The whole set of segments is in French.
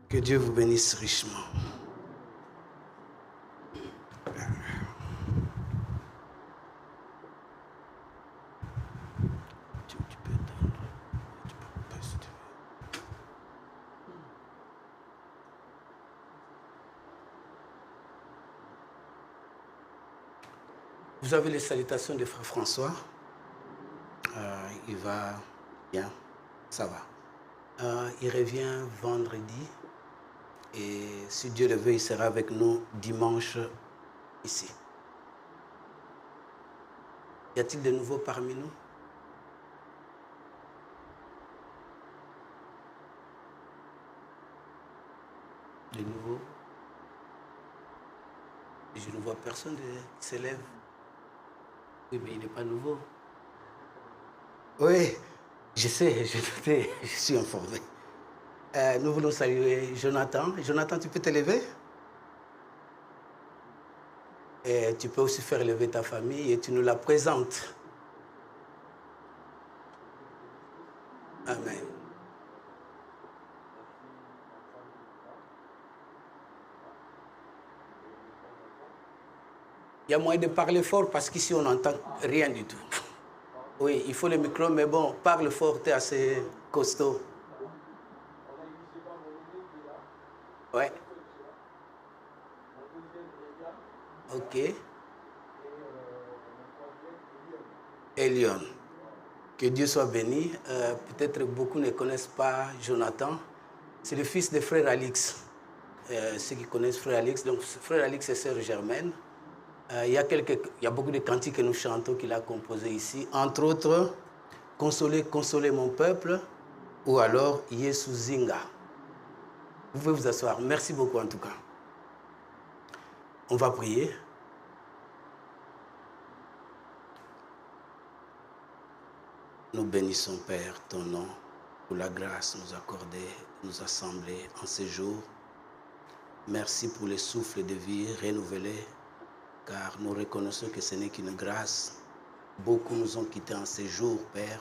Que Dieu vous bénisse richement. Tu peux éteindre. Tu peux couper si tu veux. Vous avez les salutations de Frère François. Il va bien, ça va. Il revient vendredi et si Dieu le veut, il sera avec nous dimanche ici. Y a-t-il de nouveaux parmi nous? De nouveau? Je ne vois personne qui s'élève. Oui, mais il n'est pas nouveau. Oui, je sais, je suis informé. Nous voulons saluer Jonathan. Jonathan, tu peux te lever? Et tu peux aussi faire lever ta famille et tu nous la présentes. Amen. Il y a moyen de parler fort parce qu'ici on n'entend rien du tout. Oui, il faut le micro, mais bon, parle fort, tu es assez costaud. Ouais. Ok. Elion. Que Dieu soit béni. Peut-être beaucoup ne connaissent pas Jonathan. C'est le fils de frère Alix. Ceux qui connaissent frère Alix. Donc, frère Alix et sœur Germaine. Il y a beaucoup de cantiques que nous chantons qu'il a composés ici. Entre autres, Consoler, consoler mon peuple, ou alors Yesu Zinga. Vous pouvez vous asseoir. Merci beaucoup en tout cas. On va prier. Nous bénissons, Père, ton nom, pour la grâce nous accordée, nous assembler en ces jours. Merci pour les souffles de vie renouvelés, car nous reconnaissons que ce n'est qu'une grâce. Beaucoup nous ont quittés en ces jours, Père,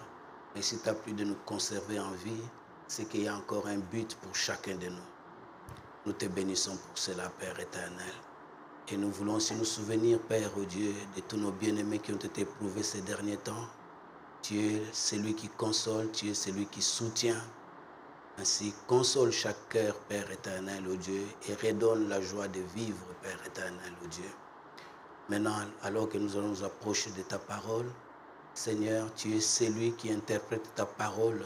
et si tu as plu de nous conserver en vie, c'est qu'il y a encore un but pour chacun de nous. Nous te bénissons pour cela, Père éternel. Et nous voulons aussi nous souvenir, Père, oh Dieu, de tous nos bien-aimés qui ont été éprouvés ces derniers temps. Tu es celui qui console, tu es celui qui soutient. Ainsi, console chaque cœur, Père éternel, oh Dieu, et redonne la joie de vivre, Père éternel, oh Dieu. Maintenant, alors que nous allons nous approcher de ta parole, Seigneur, tu es celui qui interprète ta parole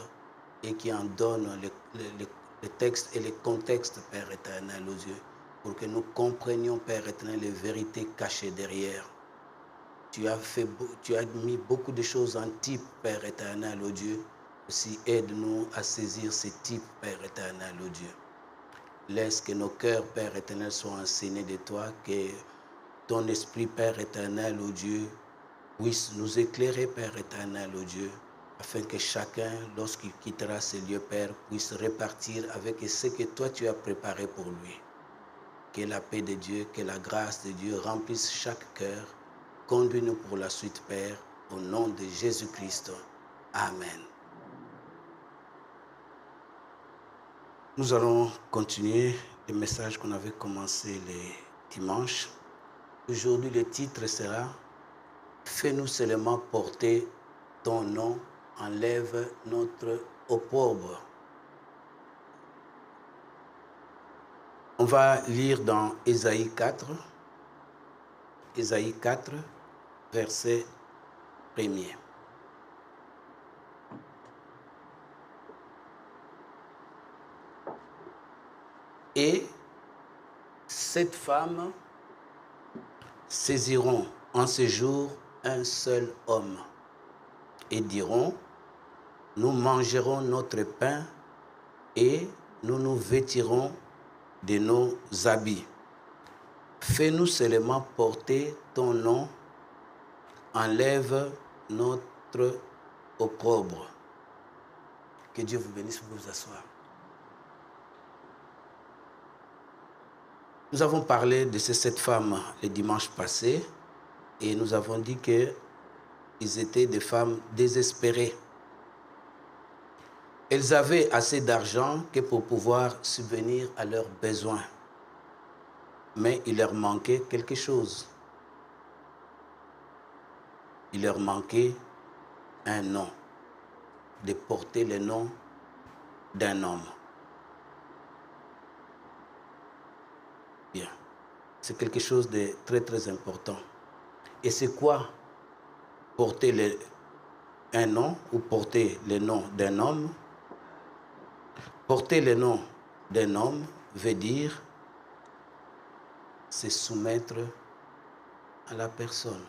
et qui en donne les textes et les contextes, Père éternel, aux yeux, pour que nous comprenions, Père éternel, les vérités cachées derrière. Tu as mis beaucoup de choses en type, Père éternel, ô Dieu. Aussi, aide-nous à saisir ces types, Père éternel, ô Dieu. Laisse que nos cœurs, Père éternel, soient enseignés de toi, que ton esprit, Père éternel, ô Dieu, puisse nous éclairer, Père éternel, ô Dieu, afin que chacun, lorsqu'il quittera ces lieux, Père, puisse repartir avec ce que toi tu as préparé pour lui. Que la paix de Dieu, que la grâce de Dieu remplisse chaque cœur. Conduis-nous pour la suite, Père, au nom de Jésus-Christ. Amen. Nous allons continuer le message qu'on avait commencé le dimanche. Aujourd'hui, le titre sera « Fais-nous seulement porter ton nom, enlève notre opprobre ». On va lire dans Ésaïe 4, verset 1er. Et cette femme saisiront en ce jour un seul homme et diront, nous mangerons notre pain et nous nous vêtirons de nos habits. Fais-nous seulement porter ton nom, enlève notre opprobre. Que Dieu vous bénisse, vous vous asseoir. Nous avons parlé de ces 7 femmes le dimanche passé et nous avons dit qu'ils étaient des femmes désespérées. Elles avaient assez d'argent que pour pouvoir subvenir à leurs besoins. Mais il leur manquait quelque chose. Il leur manquait un nom, de porter le nom d'un homme. Bien. C'est quelque chose de très très important. Et c'est quoi porter un nom ou porter le nom d'un homme? Porter le nom d'un homme veut dire se soumettre à la personne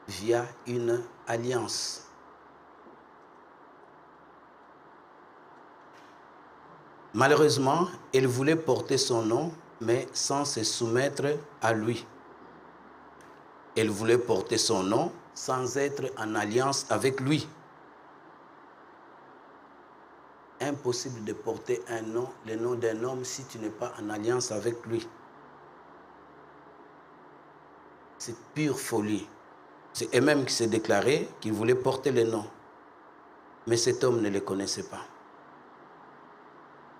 via une alliance. Malheureusement, elle voulait porter son nom, mais sans se soumettre à lui. Elle voulait porter son nom sans être en alliance avec lui. Impossible de porter un nom, le nom d'un homme si tu n'es pas en alliance avec lui. C'est pure folie. C'est eux-mêmes qui s'est déclaré qu'ils voulaient porter le nom. Mais cet homme ne le connaissait pas.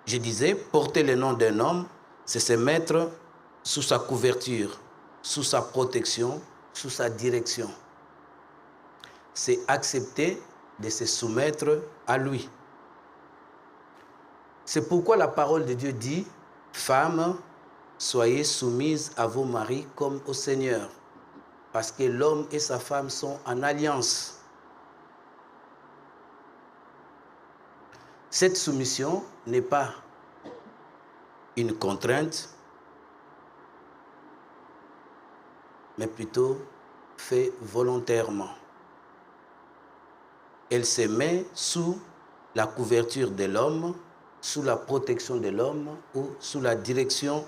Je disais, porter le nom d'un homme, c'est se mettre sous sa couverture, sous sa protection, sous sa direction. C'est accepter de se soumettre à lui. C'est pourquoi la parole de Dieu dit, « Femmes, soyez soumises à vos maris comme au Seigneur. » Parce que l'homme et sa femme sont en alliance. Cette soumission n'est pas une contrainte, mais plutôt fait volontairement. Elle se met sous la couverture de l'homme, sous la protection de l'homme ou sous la direction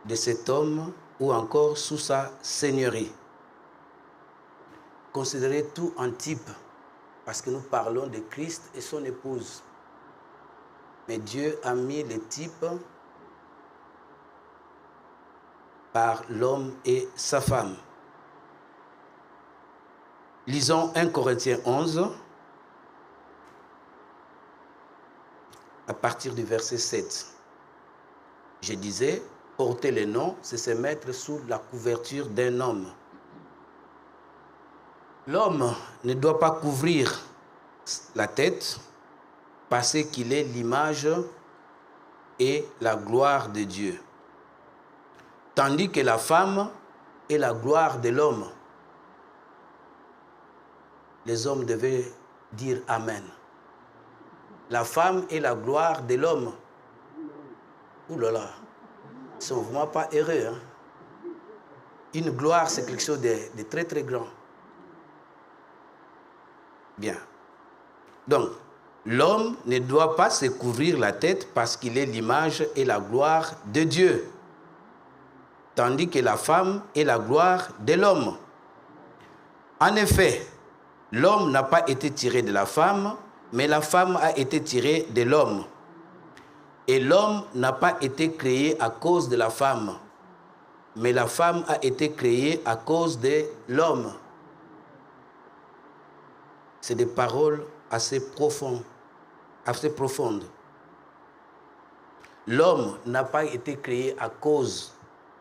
de cet homme ou encore sous sa seigneurie. Considérez tout en type, parce que nous parlons de Christ et son épouse. Mais Dieu a mis les types par l'homme et sa femme. Lisons 1 Corinthiens 11, à partir du verset 7. Je disais, porter le nom, c'est se mettre sous la couverture d'un homme. L'homme ne doit pas couvrir la tête parce qu'il est l'image et la gloire de Dieu. Tandis que la femme est la gloire de l'homme. Les hommes devaient dire Amen. La femme est la gloire de l'homme. Ouh là là, ils ne sont vraiment pas heureux. Hein? Une gloire, c'est quelque chose de très très grand. Bien. Donc, l'homme ne doit pas se couvrir la tête parce qu'il est l'image et la gloire de Dieu. Tandis que la femme est la gloire de l'homme. En effet, l'homme n'a pas été tiré de la femme, mais la femme a été tirée de l'homme. Et l'homme n'a pas été créé à cause de la femme, mais la femme a été créée à cause de l'homme. C'est des paroles assez profondes. L'homme n'a pas été créé à cause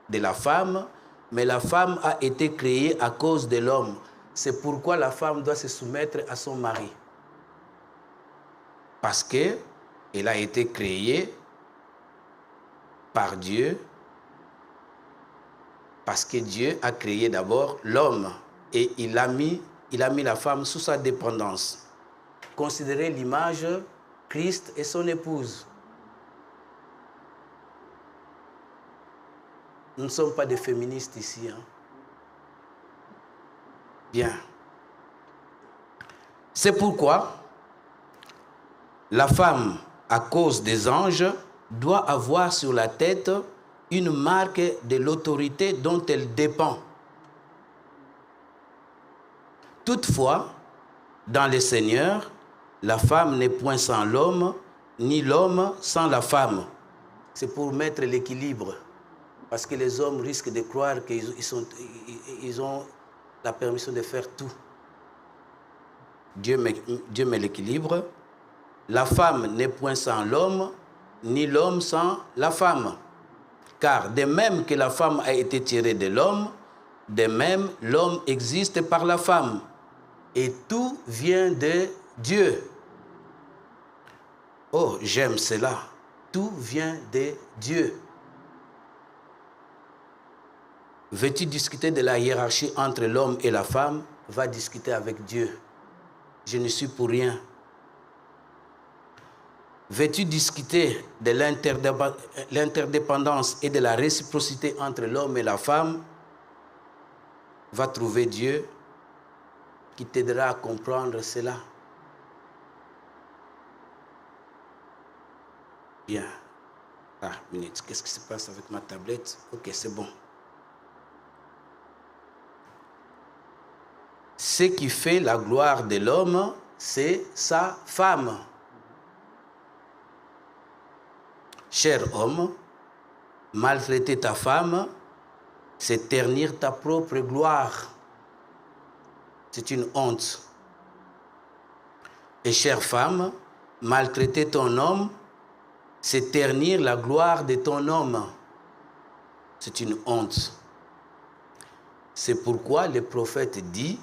de la femme, mais la femme a été créée à cause de l'homme. C'est pourquoi la femme doit se soumettre à son mari. Parce qu'elle a été créée par Dieu, parce que Dieu a créé d'abord l'homme et il a mis la femme sous sa dépendance. Considérez l'image, Christ et son épouse. Nous ne sommes pas des féministes ici. Hein? Bien. C'est pourquoi la femme, à cause des anges, doit avoir sur la tête une marque de l'autorité dont elle dépend. Toutefois, dans le Seigneur, la femme n'est point sans l'homme, ni l'homme sans la femme. C'est pour mettre l'équilibre. Parce que les hommes risquent de croire qu'ils ont la permission de faire tout. Dieu met l'équilibre. La femme n'est point sans l'homme, ni l'homme sans la femme. Car de même que la femme a été tirée de l'homme, de même l'homme existe par la femme. Et tout vient de Dieu. Oh, j'aime cela. Tout vient de Dieu. Veux-tu discuter de la hiérarchie entre l'homme et la femme? Va discuter avec Dieu. Je ne suis pour rien. Veux-tu discuter de l'interdépendance et de la réciprocité entre l'homme et la femme? Va trouver Dieu qui t'aidera à comprendre cela. Bien. Ah, minute. Qu'est-ce qui se passe avec ma tablette? Ok, c'est bon. Ce qui fait la gloire de l'homme, c'est sa femme. Cher homme, maltraiter ta femme, c'est ternir ta propre gloire. C'est une honte. Et chère femme, maltraiter ton homme, c'est ternir la gloire de ton homme. C'est une honte. C'est pourquoi le prophète dit,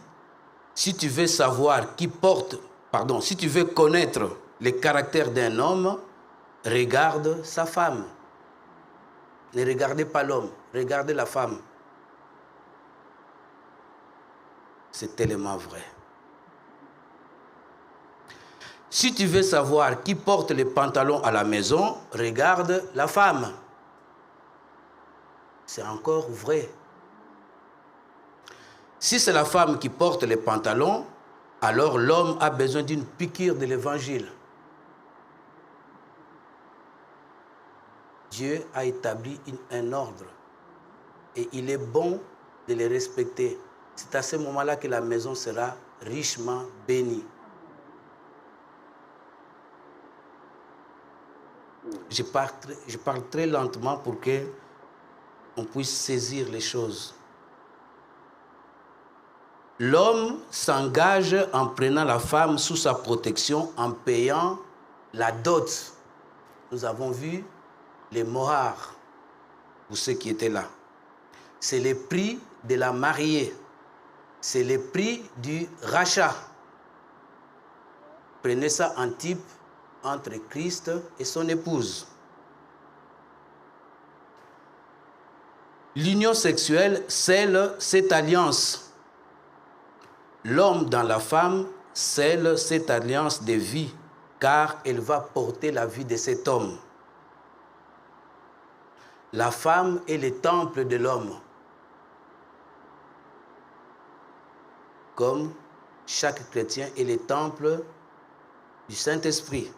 si tu veux si tu veux connaître le caractère d'un homme, regarde sa femme. Ne regardez pas l'homme, regardez la femme. C'est tellement vrai. Si tu veux savoir qui porte les pantalons à la maison, regarde la femme. C'est encore vrai. Si c'est la femme qui porte les pantalons, alors l'homme a besoin d'une piqûre de l'évangile. Dieu a établi un ordre et il est bon de les respecter. C'est à ce moment-là que la maison sera richement bénie. Je parle très lentement pour qu'on puisse saisir les choses. L'homme s'engage en prenant la femme sous sa protection en payant la dot. Nous avons vu les mohards, pour ceux qui étaient là. C'est le prix de la mariée. C'est le prix du rachat. Prenez ça en type entre Christ et son épouse. L'union sexuelle scelle cette alliance. L'homme dans la femme scelle cette alliance de vie, car elle va porter la vie de cet homme. La femme est le temple de l'homme. Comme chaque chrétien est le temple du Saint-Esprit.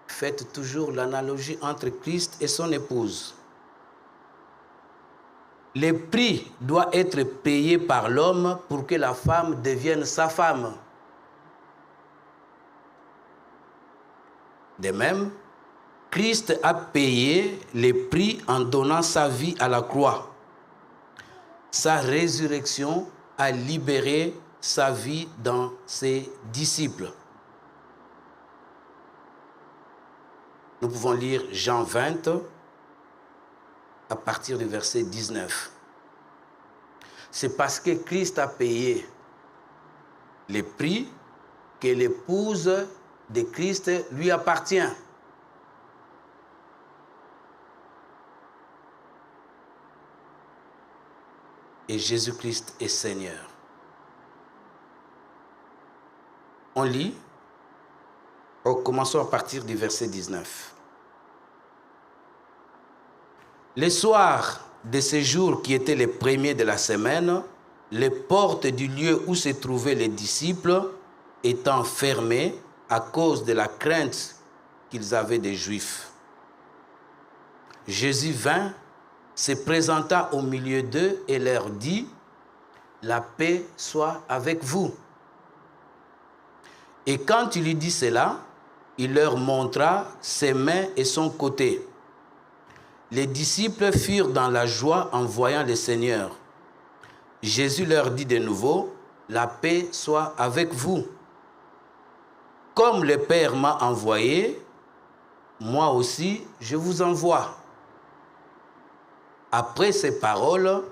Faites toujours l'analogie entre Christ et son épouse. Le prix doit être payé par l'homme pour que la femme devienne sa femme. De même, Christ a payé le prix en donnant sa vie à la croix. Sa résurrection a libéré sa vie dans ses disciples. Nous pouvons lire Jean 20 à partir du verset 19. C'est parce que Christ a payé le prix que l'épouse de Christ lui appartient. Et Jésus-Christ est Seigneur. On lit, commençons à partir du verset 19. Les soirs de ces jours qui étaient les premiers de la semaine, les portes du lieu où se trouvaient les disciples étant fermées à cause de la crainte qu'ils avaient des Juifs. Jésus vint, se présenta au milieu d'eux et leur dit, « La paix soit avec vous. » Et quand il lui dit cela, il leur montra ses mains et son côté. Les disciples furent dans la joie en voyant le Seigneur. Jésus leur dit de nouveau, la paix soit avec vous. Comme le Père m'a envoyé, moi aussi je vous envoie. Après ces paroles,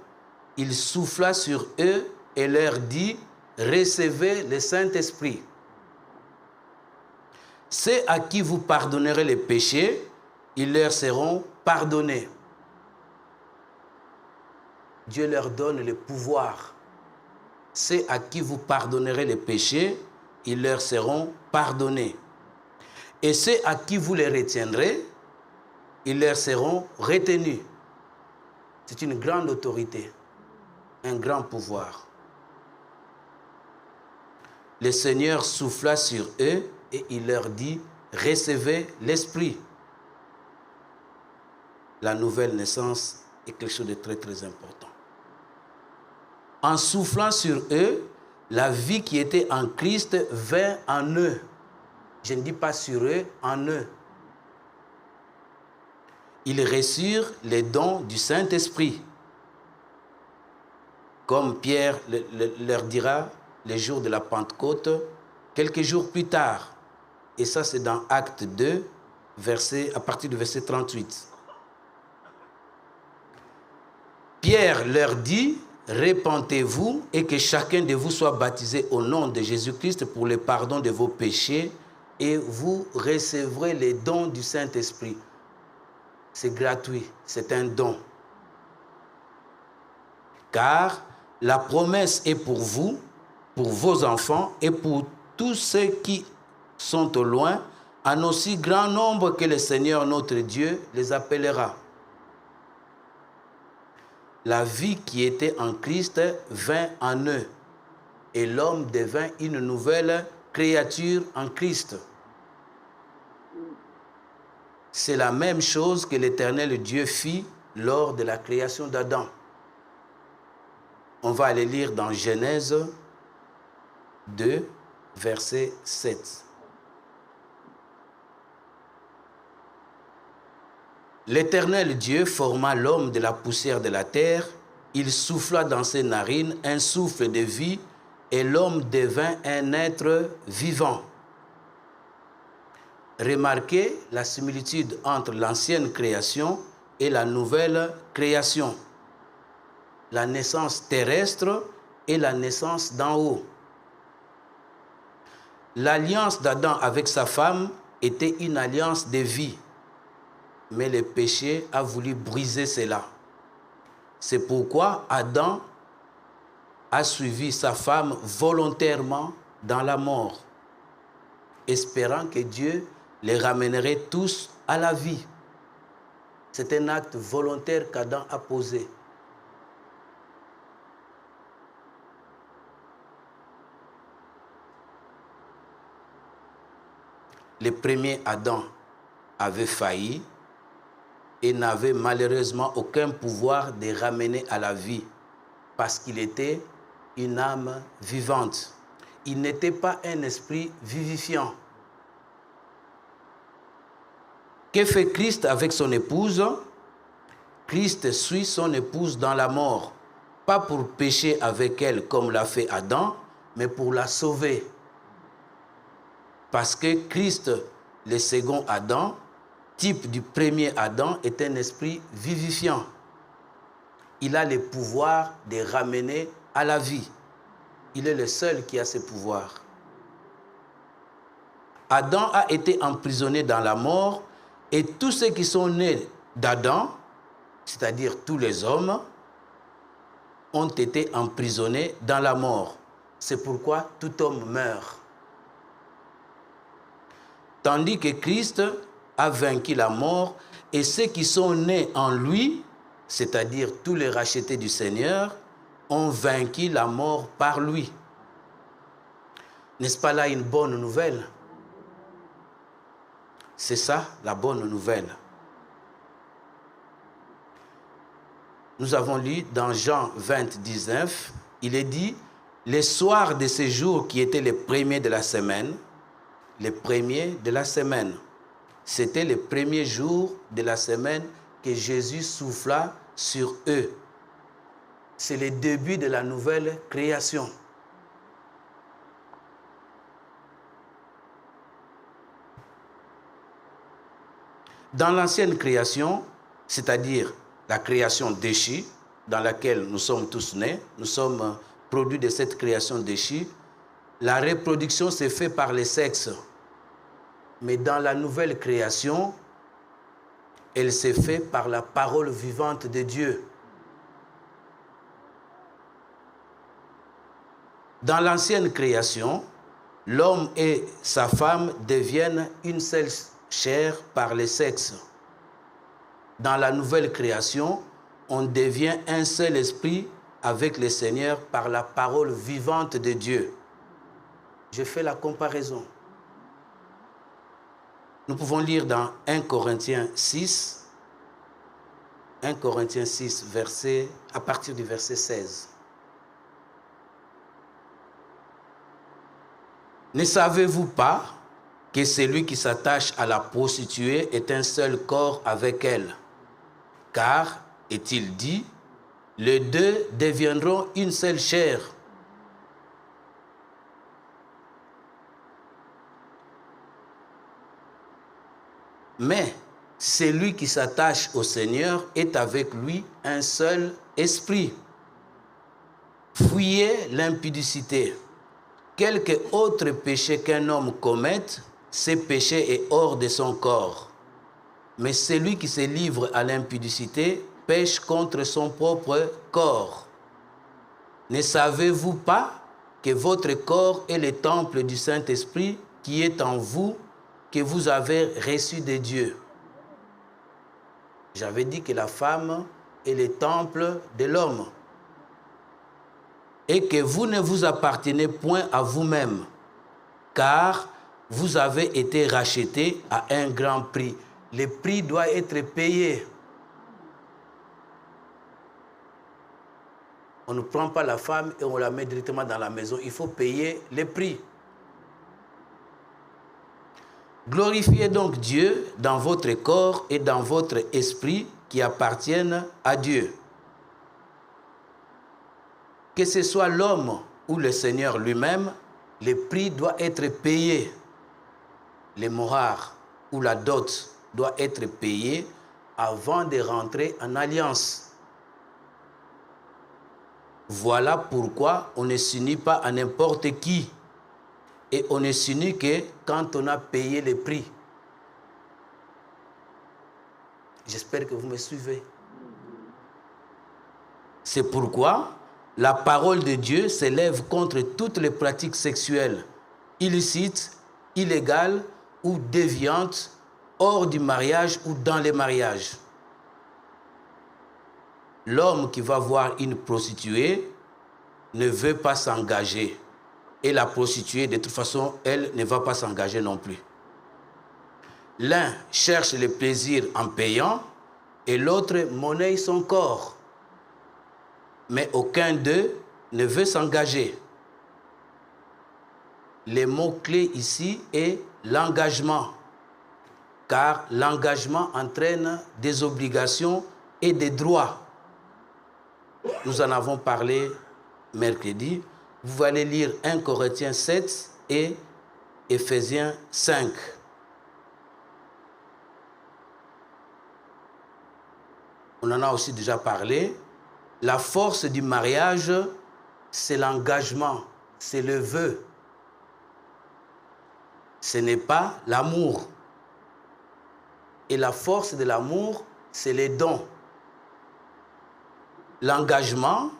il souffla sur eux et leur dit, recevez le Saint-Esprit. Ceux à qui vous pardonnerez les péchés, ils leur seront pardonnés. Dieu leur donne le pouvoir. Ceux à qui vous pardonnerez les péchés, ils leur seront pardonnés. Et ceux à qui vous les retiendrez, ils leur seront retenus. C'est une grande autorité, un grand pouvoir. Le Seigneur souffla sur eux et il leur dit, recevez l'Esprit. La nouvelle naissance est quelque chose de très très important. En soufflant sur eux, la vie qui était en Christ vint en eux. Je ne dis pas sur eux, en eux. Ils reçurent les dons du Saint-Esprit. Comme Pierre leur dira les jours de la Pentecôte, quelques jours plus tard. Et ça, c'est dans Acte 2, à partir du verset 38. Pierre leur dit, repentez-vous et que chacun de vous soit baptisé au nom de Jésus-Christ pour le pardon de vos péchés et vous recevrez les dons du Saint-Esprit. C'est gratuit, c'est un don. Car la promesse est pour vous, pour vos enfants et pour tous ceux qui sont au loin, en aussi grand nombre que le Seigneur notre Dieu les appellera. La vie qui était en Christ vint en eux, et l'homme devint une nouvelle créature en Christ. C'est la même chose que l'Éternel Dieu fit lors de la création d'Adam. On va aller lire dans Genèse 2, verset 7. L'Éternel Dieu forma l'homme de la poussière de la terre, il souffla dans ses narines un souffle de vie, et l'homme devint un être vivant. Remarquez la similitude entre l'ancienne création et la nouvelle création. La naissance terrestre et la naissance d'en haut. L'alliance d'Adam avec sa femme était une alliance de vie. Mais le péché a voulu briser cela. C'est pourquoi Adam a suivi sa femme volontairement dans la mort, espérant que Dieu les ramènerait tous à la vie. C'est un acte volontaire qu'Adam a posé. Le premier Adam avait failli et n'avait malheureusement aucun pouvoir de ramener à la vie parce qu'il était une âme vivante. Il n'était pas un esprit vivifiant. Que fait Christ avec son épouse? Christ suit son épouse dans la mort, pas pour pécher avec elle comme l'a fait Adam, mais pour la sauver. Parce que Christ, le second Adam, type du premier Adam, est un esprit vivifiant. Il a le pouvoir de ramener à la vie. Il est le seul qui a ce pouvoir. Adam a été emprisonné dans la mort et tous ceux qui sont nés d'Adam, c'est-à-dire tous les hommes, ont été emprisonnés dans la mort. C'est pourquoi tout homme meurt. Tandis que Christ a vaincu la mort et ceux qui sont nés en lui, c'est-à-dire tous les rachetés du Seigneur, ont vaincu la mort par lui. N'est-ce pas là une bonne nouvelle? C'est ça la bonne nouvelle. Nous avons lu dans Jean 20, 19, il est dit, les soirs de ces jours qui étaient les premiers de la semaine, c'était le premier jour de la semaine que Jésus souffla sur eux. C'est le début de la nouvelle création. Dans l'ancienne création, c'est-à-dire la création déchue, dans laquelle nous sommes tous nés, nous sommes produits de cette création déchue, la reproduction s'est faite par les sexes. Mais dans la nouvelle création, elle s'est faite par la parole vivante de Dieu. Dans l'ancienne création, l'homme et sa femme deviennent une seule chair par les sexes. Dans la nouvelle création, on devient un seul esprit avec le Seigneur par la parole vivante de Dieu. Je fais la comparaison. Nous pouvons lire dans 1 Corinthiens 6, à partir du verset 16. Ne savez-vous pas que celui qui s'attache à la prostituée est un seul corps avec elle? Car, est-il dit, les deux deviendront une seule chair. Mais celui qui s'attache au Seigneur est avec lui un seul esprit. Fuyez l'impudicité. Quelque autre péché qu'un homme commette, ce péché est hors de son corps. Mais celui qui se livre à l'impudicité pêche contre son propre corps. Ne savez-vous pas que votre corps est le temple du Saint-Esprit qui est en vous, que vous avez reçu de Dieu? J'avais dit que la femme est le temple de l'homme et que vous ne vous appartenez point à vous-même, car vous avez été rachetés à un grand prix. Le prix doit être payé. On ne prend pas la femme et on la met directement dans la maison. Il faut payer le prix. Glorifiez donc Dieu dans votre corps et dans votre esprit qui appartiennent à Dieu. Que ce soit l'homme ou le Seigneur lui-même, le prix doit être payé. Le mohar ou la dot doit être payé avant de rentrer en alliance. Voilà pourquoi on ne s'unit pas à n'importe qui. Et on ne s'unit que quand on a payé le prix. J'espère que vous me suivez. C'est pourquoi la parole de Dieu s'élève contre toutes les pratiques sexuelles, illicites, illégales ou déviantes, hors du mariage ou dans les mariages. L'homme qui va voir une prostituée ne veut pas s'engager. Et la prostituée, de toute façon, elle ne va pas s'engager non plus. L'un cherche le plaisir en payant et l'autre monnaie son corps. Mais aucun d'eux ne veut s'engager. Le mot-clé ici est l'engagement, car l'engagement entraîne des obligations et des droits. Nous en avons parlé mercredi. Vous allez lire 1 Corinthiens 7 et Éphésiens 5. On en a aussi déjà parlé. La force du mariage, c'est l'engagement, c'est le vœu. Ce n'est pas l'amour. Et la force de l'amour, c'est les dons. L'engagement,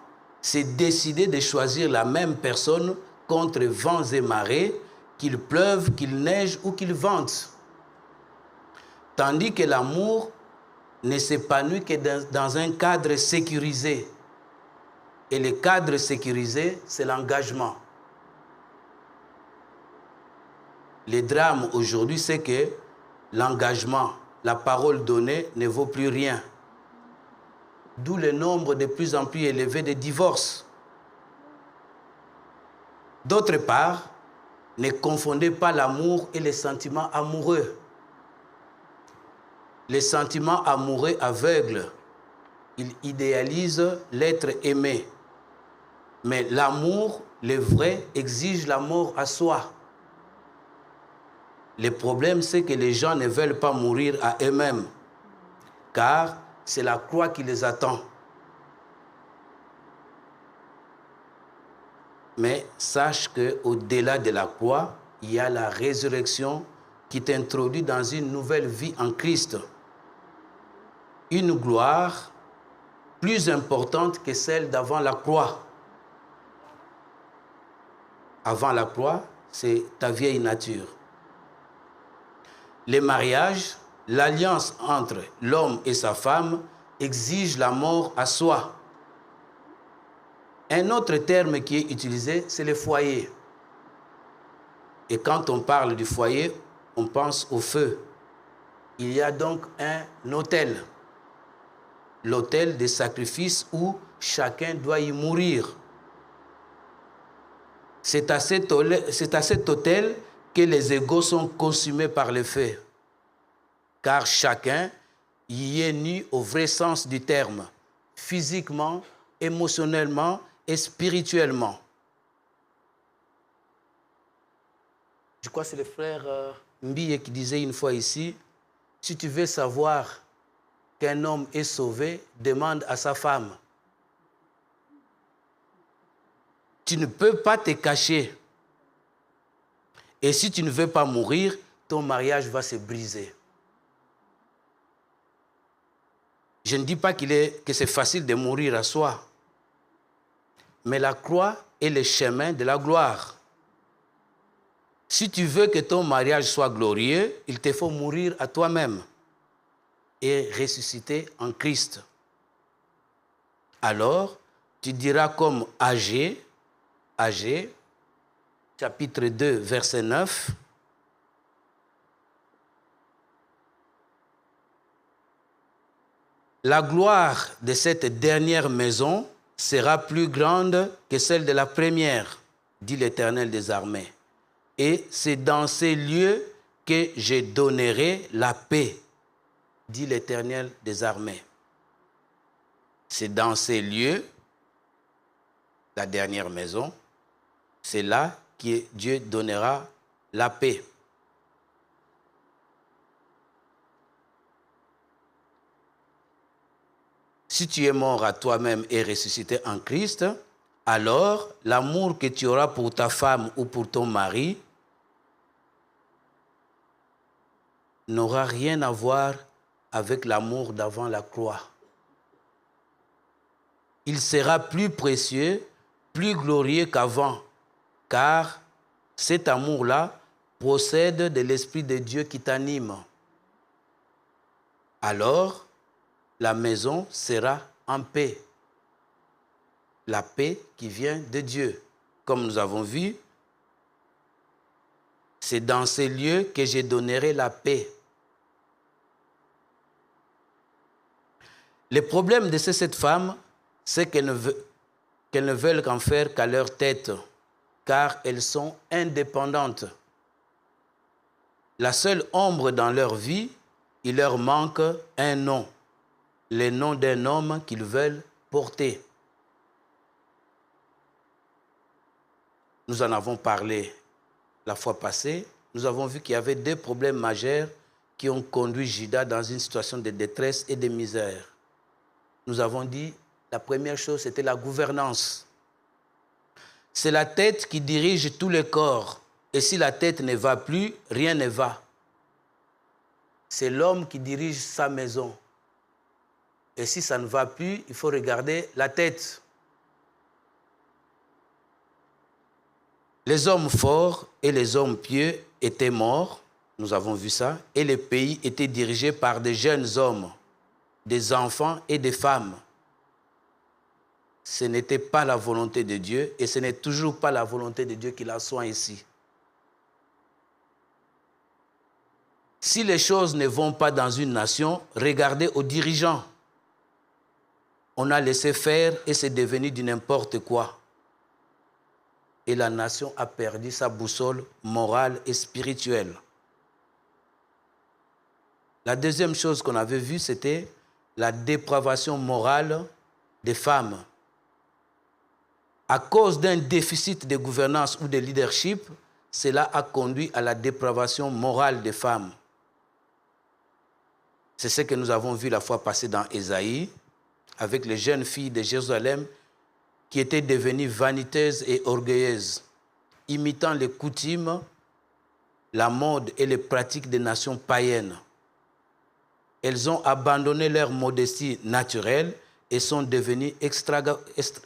c'est décider de choisir la même personne contre vents et marées, qu'il pleuve, qu'il neige ou qu'il vente. Tandis que l'amour ne s'épanouit que dans un cadre sécurisé. Et le cadre sécurisé, c'est l'engagement. Le drame aujourd'hui, c'est que l'engagement, la parole donnée ne vaut plus rien. D'où le nombre de plus en plus élevé de divorces. D'autre part, ne confondez pas l'amour et les sentiments amoureux. Les sentiments amoureux aveugles, ils idéalisent l'être aimé. Mais l'amour, le vrai, exige la mort à soi. Le problème, c'est que les gens ne veulent pas mourir à eux-mêmes, car c'est la croix qui les attend. Mais sache qu'au-delà de la croix, il y a la résurrection qui t'introduit dans une nouvelle vie en Christ. Une gloire plus importante que celle d'avant la croix. Avant la croix, c'est ta vieille nature. Les mariages, l'alliance entre l'homme et sa femme exige la mort à soi. Un autre terme qui est utilisé, c'est le foyer. Et quand on parle du foyer, on pense au feu. Il y a donc un autel. L'autel des sacrifices où chacun doit y mourir. C'est à cet autel que les égaux sont consumés par le feu. Car chacun y est nu au vrai sens du terme, physiquement, émotionnellement et spirituellement. Je crois que c'est le frère Mbie qui disait une fois ici, si tu veux savoir qu'un homme est sauvé, demande à sa femme. Tu ne peux pas te cacher. Et si tu ne veux pas mourir, ton mariage va se briser. Je ne dis pas que c'est facile de mourir à soi. Mais la croix est le chemin de la gloire. Si tu veux que ton mariage soit glorieux, il te faut mourir à toi-même et ressusciter en Christ. Alors, tu diras comme Agé, chapitre 2, verset 9, la gloire de cette dernière maison sera plus grande que celle de la première, dit l'Éternel des armées. Et c'est dans ces lieux que je donnerai la paix, dit l'Éternel des armées. C'est dans ces lieux, la dernière maison, c'est là que Dieu donnera la paix. Si tu es mort à toi-même et ressuscité en Christ, alors l'amour que tu auras pour ta femme ou pour ton mari n'aura rien à voir avec l'amour d'avant la croix. Il sera plus précieux, plus glorieux qu'avant, car cet amour-là procède de l'Esprit de Dieu qui t'anime. Alors, la maison sera en paix. La paix qui vient de Dieu. Comme nous avons vu, c'est dans ces lieux que je donnerai la paix. Le problème de ces 7 femmes, c'est qu'elles ne veulent qu'en faire qu'à leur tête, car elles sont indépendantes. La seule ombre dans leur vie, il leur manque un nom, le nom d'un homme qu'ils veulent porter. Nous en avons parlé la fois passée. Nous avons vu qu'il y avait 2 problèmes majeurs qui ont conduit Judas dans une situation de détresse et de misère. Nous avons dit, la première chose, c'était la gouvernance. C'est la tête qui dirige tout le corps. Et si la tête ne va plus, rien ne va. C'est l'homme qui dirige sa maison. Et si ça ne va plus, il faut regarder la tête. Les hommes forts et les hommes pieux étaient morts, nous avons vu ça, et le pays était dirigé par des jeunes hommes, des enfants et des femmes. Ce n'était pas la volonté de Dieu et ce n'est toujours pas la volonté de Dieu qu'il en soit ici. Si les choses ne vont pas dans une nation, regardez aux dirigeants. On a laissé faire et c'est devenu du n'importe quoi. Et la nation a perdu sa boussole morale et spirituelle. La deuxième chose qu'on avait vue, c'était la dépravation morale des femmes. À cause d'un déficit de gouvernance ou de leadership, cela a conduit à la dépravation morale des femmes. C'est ce que nous avons vu la fois passée dans Ésaïe, avec les jeunes filles de Jérusalem qui étaient devenues vaniteuses et orgueilleuses, imitant les coutumes, la mode et les pratiques des nations païennes. Elles ont abandonné leur modestie naturelle et sont devenues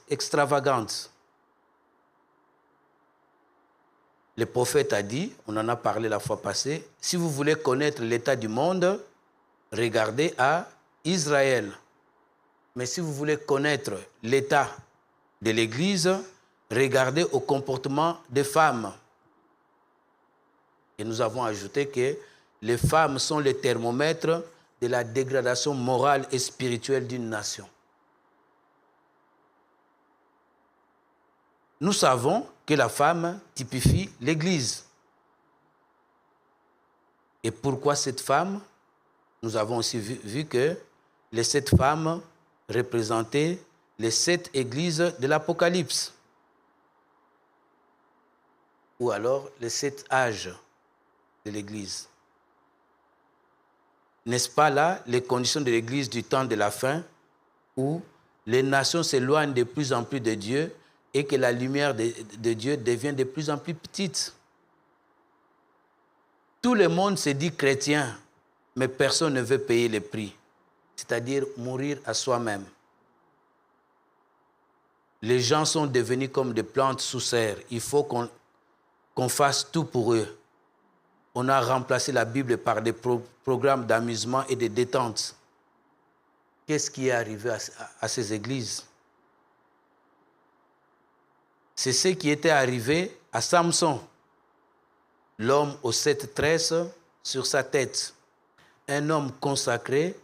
extravagantes. Le prophète a dit, on en a parlé la fois passée, si vous voulez connaître l'état du monde, regardez à Israël. Mais si vous voulez connaître l'état de l'Église, regardez au comportement des femmes. Et nous avons ajouté que les femmes sont les thermomètres de la dégradation morale et spirituelle d'une nation. Nous savons que la femme typifie l'Église. Et pourquoi cette femme? Nous avons aussi vu que les 7 femmes représentaient les 7 églises de l'Apocalypse. Ou alors les 7 âges de l'Église. N'est-ce pas là les conditions de l'Église du temps de la fin où les nations s'éloignent de plus en plus de Dieu et que la lumière de Dieu devient de plus en plus petite? Tout le monde se dit chrétien, mais personne ne veut payer le prix, c'est-à-dire mourir à soi-même. Les gens sont devenus comme des plantes sous serre. Il faut qu'on fasse tout pour eux. On a remplacé la Bible par des programmes d'amusement et de détente. Qu'est-ce qui est arrivé à ces églises? C'est ce qui était arrivé à Samson, l'homme aux 7 tresses sur sa tête, un homme consacré,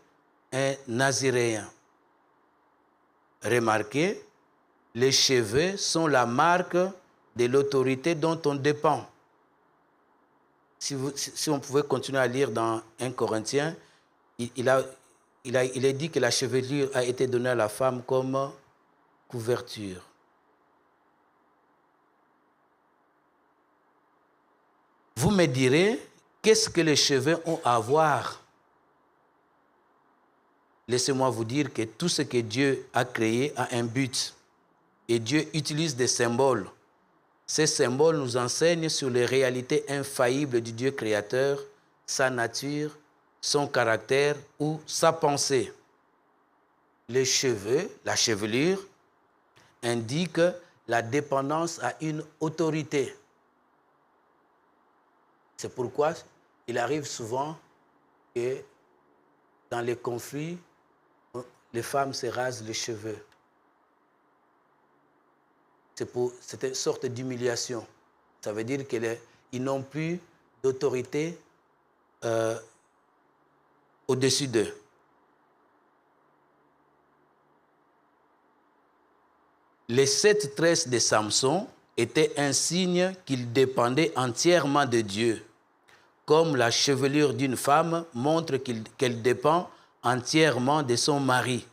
un naziréen. Remarquez, les cheveux sont la marque de l'autorité dont on dépend. Si on pouvait continuer à lire dans 1 Corinthiens, il est dit que la chevelure a été donnée à la femme comme couverture. Vous me direz, qu'est-ce que les cheveux ont à voir? Laissez-moi vous dire que tout ce que Dieu a créé a un but. Et Dieu utilise des symboles. Ces symboles nous enseignent sur les réalités infaillibles du Dieu créateur, sa nature, son caractère ou sa pensée. Les cheveux, la chevelure, indiquent la dépendance à une autorité. C'est pourquoi il arrive souvent que dans les conflits, les femmes se rasent les cheveux. C'est une sorte d'humiliation. Ça veut dire qu'ils n'ont plus d'autorité au-dessus d'eux. Les 7 tresses de Samson étaient un signe qu'il dépendait entièrement de Dieu, comme la chevelure d'une femme montre qu'elle dépend entièrement de son mari.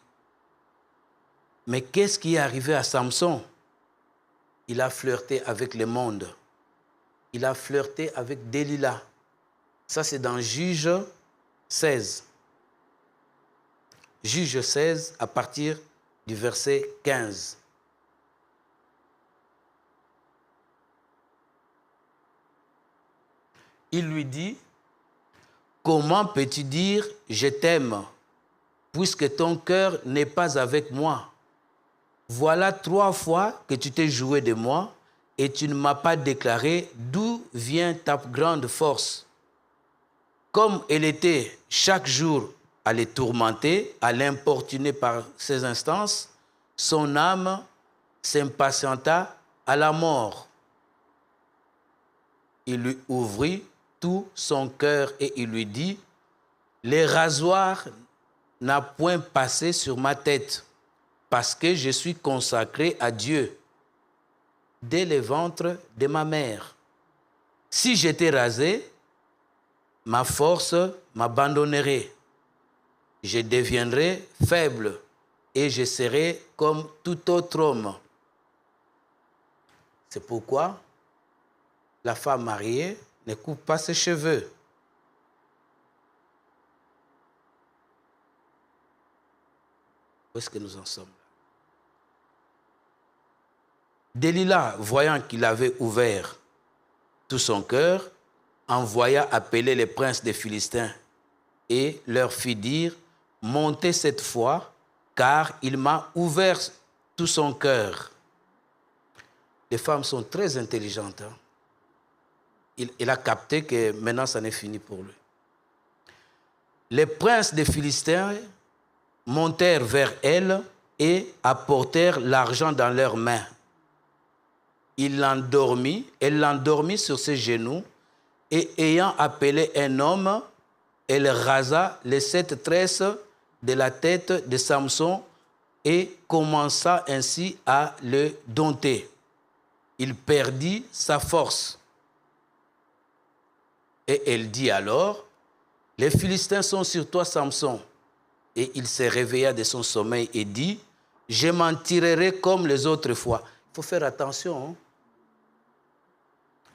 Mais qu'est-ce qui est arrivé à Samson? Il a flirté avec le monde. Il a flirté avec Delilah. Ça, c'est dans Juge 16. Juge 16, à partir du verset 15. Il lui dit, « Comment peux-tu dire « je t'aime » puisque ton cœur n'est pas avec moi? Voilà 3 fois que tu t'es joué de moi et tu ne m'as pas déclaré d'où vient ta grande force. » Comme elle était chaque jour à les tourmenter, à l'importuner par ses instances, son âme s'impatienta à la mort. Il lui ouvrit tout son cœur et il lui dit, « Le rasoir n'a point passé sur ma tête, parce que je suis consacré à Dieu dès le ventre de ma mère. Si j'étais rasé, ma force m'abandonnerait. Je deviendrais faible et je serais comme tout autre homme. » C'est pourquoi la femme mariée ne coupe pas ses cheveux. Où est-ce que nous en sommes? Delilah, voyant qu'il avait ouvert tout son cœur, envoya appeler les princes des Philistins et leur fit dire, « Montez cette fois, car il m'a ouvert tout son cœur. » Les femmes sont très intelligentes. Hein? Il a capté que maintenant, ça n'est fini pour lui. Les princes des Philistins montèrent vers elle et apportèrent l'argent dans leurs mains. Elle l'endormit sur ses genoux, et ayant appelé un homme, elle rasa les 7 tresses de la tête de Samson et commença ainsi à le dompter. Il perdit sa force. Et elle dit alors, « Les Philistins sont sur toi, Samson. » Et il se réveilla de son sommeil et dit, « Je m'en tirerai comme les autres fois. » Il faut faire attention. Hein?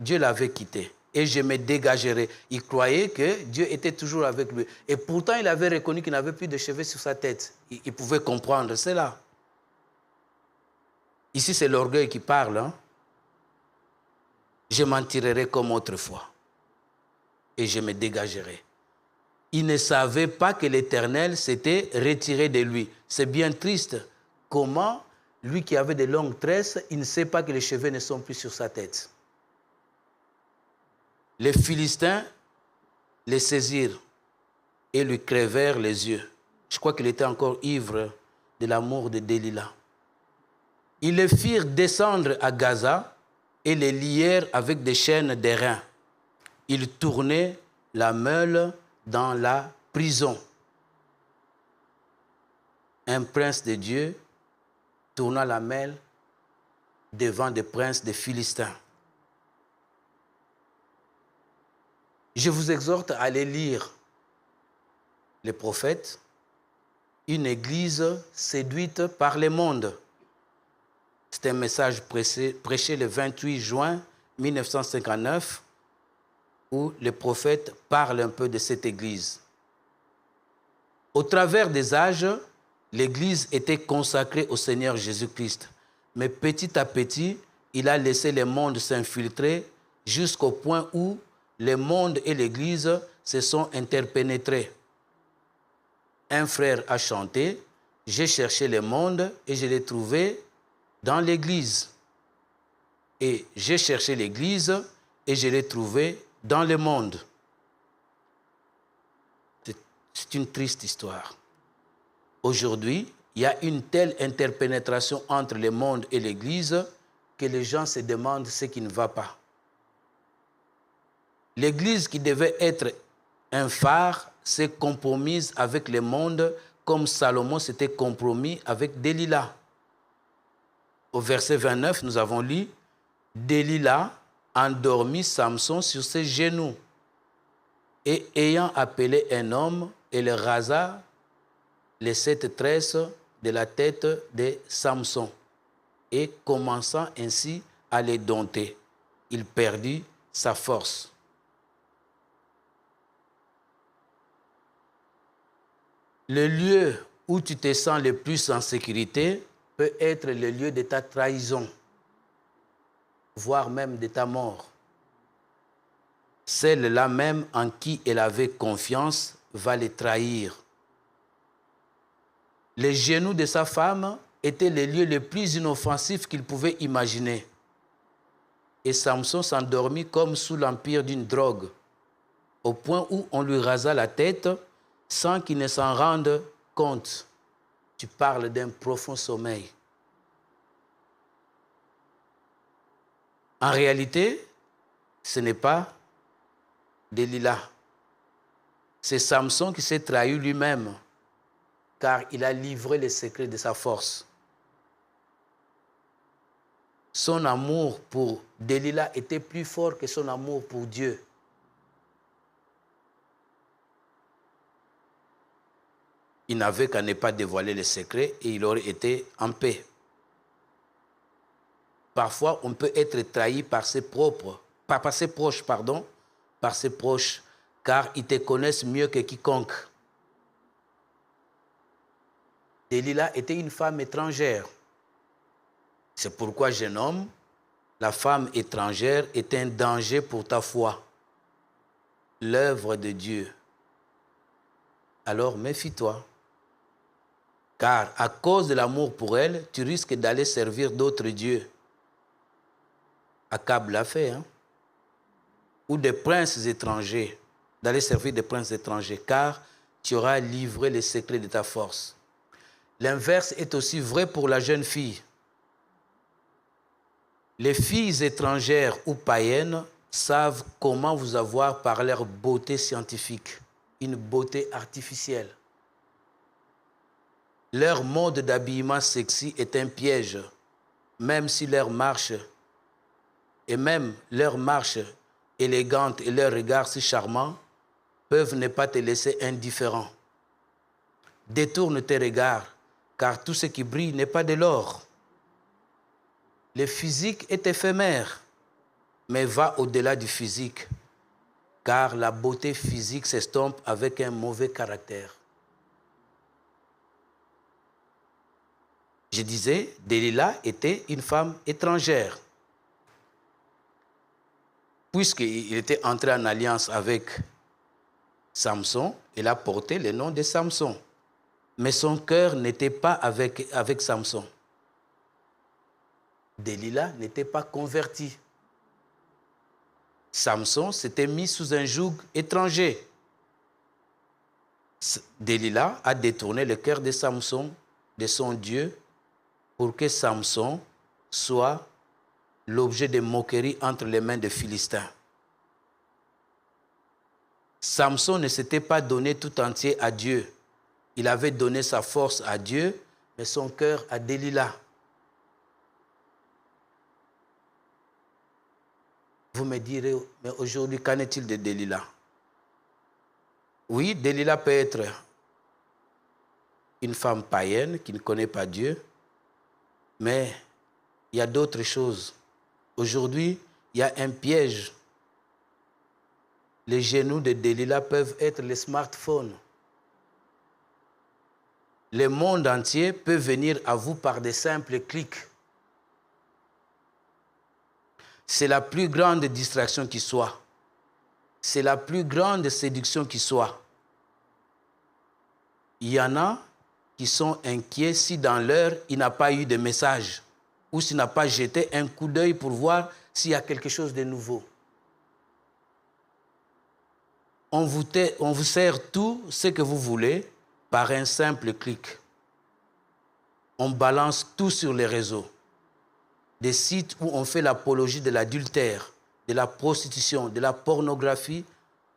Dieu l'avait quitté et je me dégagerai. Il croyait que Dieu était toujours avec lui. Et pourtant, il avait reconnu qu'il n'avait plus de cheveux sur sa tête. Il pouvait comprendre cela. Ici, c'est l'orgueil qui parle. Hein? Je m'en tirerai comme autrefois et je me dégagerai. Il ne savait pas que l'Éternel s'était retiré de lui. C'est bien triste. Comment, lui qui avait de longues tresses, il ne sait pas que les cheveux ne sont plus sur sa tête. Les Philistins les saisirent et lui crevèrent les yeux. Je crois qu'il était encore ivre de l'amour de Delilah. Ils le firent descendre à Gaza et les lièrent avec des chaînes d'airain. Ils tournaient la meule dans la prison. Un prince de Dieu tourna la meule devant des princes des Philistins. Je vous exhorte à aller lire les prophètes, une église séduite par le monde. C'est un message prêché le 28 juin 1959 où le prophète parle un peu de cette église. Au travers des âges, l'église était consacrée au Seigneur Jésus-Christ. Mais petit à petit, il a laissé le monde s'infiltrer jusqu'au point où le monde et l'église se sont interpénétrés. Un frère a chanté, « J'ai cherché le monde et je l'ai trouvé dans l'église. Et j'ai cherché l'église et je l'ai trouvé dans le monde. » C'est une triste histoire. Aujourd'hui, il y a une telle interpénétration entre le monde et l'église que les gens se demandent ce qui ne va pas. L'église qui devait être un phare s'est compromise avec le monde comme Salomon s'était compromis avec Delilah. Au verset 29, nous avons lu « Delilah endormit Samson sur ses genoux et ayant appelé un homme, elle rasa les 7 tresses de la tête de Samson et commençant ainsi à les dompter. Il perdit sa force. » Le lieu où tu te sens le plus en sécurité peut être le lieu de ta trahison, voire même de ta mort. Celle-là même en qui elle avait confiance va les trahir. Les genoux de sa femme étaient les lieux les plus inoffensifs qu'il pouvait imaginer. Et Samson s'endormit comme sous l'empire d'une drogue, au point où on lui rasa la tête sans qu'il ne s'en rende compte. Tu parles d'un profond sommeil. En réalité, ce n'est pas Delilah. C'est Samson qui s'est trahi lui-même, car il a livré les secrets de sa force. Son amour pour Delilah était plus fort que son amour pour Dieu. Il n'avait qu'à ne pas dévoiler les secrets et il aurait été en paix. Parfois, on peut être trahi par ses propres par ses proches, pardon, par ses proches, car ils te connaissent mieux que quiconque. Delilah était une femme étrangère. C'est pourquoi, jeune homme, la femme étrangère est un danger pour ta foi, l'œuvre de Dieu. Alors méfie-toi, car à cause de l'amour pour elle, tu risques d'aller servir d'autres dieux. Akab l'a fait, hein? Ou des princes étrangers, d'aller servir des princes étrangers, car tu auras livré les secrets de ta force. L'inverse est aussi vrai pour la jeune fille. Les filles étrangères ou païennes savent comment vous avoir par leur beauté scientifique, une beauté artificielle. Leur mode d'habillement sexy est un piège, même si leur marche élégante et leur regard si charmant peuvent ne pas te laisser indifférent. Détourne tes regards, car tout ce qui brille n'est pas de l'or. Le physique est éphémère, mais va au-delà du physique, car la beauté physique s'estompe avec un mauvais caractère. Je disais, Delilah était une femme étrangère. Puisqu'il était entré en alliance avec Samson, il a porté le nom de Samson. Mais son cœur n'était pas avec Samson. Delilah n'était pas converti. Samson s'était mis sous un joug étranger. Delilah a détourné le cœur de Samson, de son Dieu, pour que Samson soit l'objet de moquerie entre les mains des Philistins. Samson ne s'était pas donné tout entier à Dieu. Il avait donné sa force à Dieu, mais son cœur à Delilah. Vous me direz, mais aujourd'hui, qu'en est-il de Delilah? Oui, Delilah peut être une femme païenne qui ne connaît pas Dieu, mais il y a d'autres choses. Aujourd'hui, il y a un piège. Les genoux de Delilah peuvent être les smartphones. Le monde entier peut venir à vous par des simples clics. C'est la plus grande distraction qui soit. C'est la plus grande séduction qui soit. Il y en a qui sont inquiets si dans l'heure, il n'a pas eu de message ou s'il n'a pas jeté un coup d'œil pour voir s'il y a quelque chose de nouveau. On vous sert tout ce que vous voulez par un simple clic. On balance tout sur les réseaux. Des sites où on fait l'apologie de l'adultère, de la prostitution, de la pornographie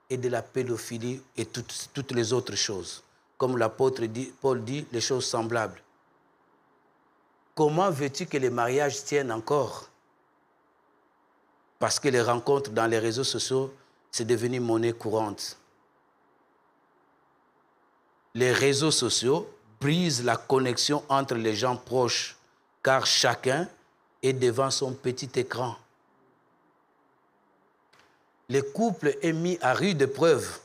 et de la pédophilie et toutes les autres choses. Comme l'apôtre Paul dit, les choses semblables. Comment veux-tu que les mariages tiennent encore? Parce que les rencontres dans les réseaux sociaux, c'est devenu monnaie courante. Les réseaux sociaux brisent la connexion entre les gens proches, car chacun est devant son petit écran. Le couple est mis à rude épreuve,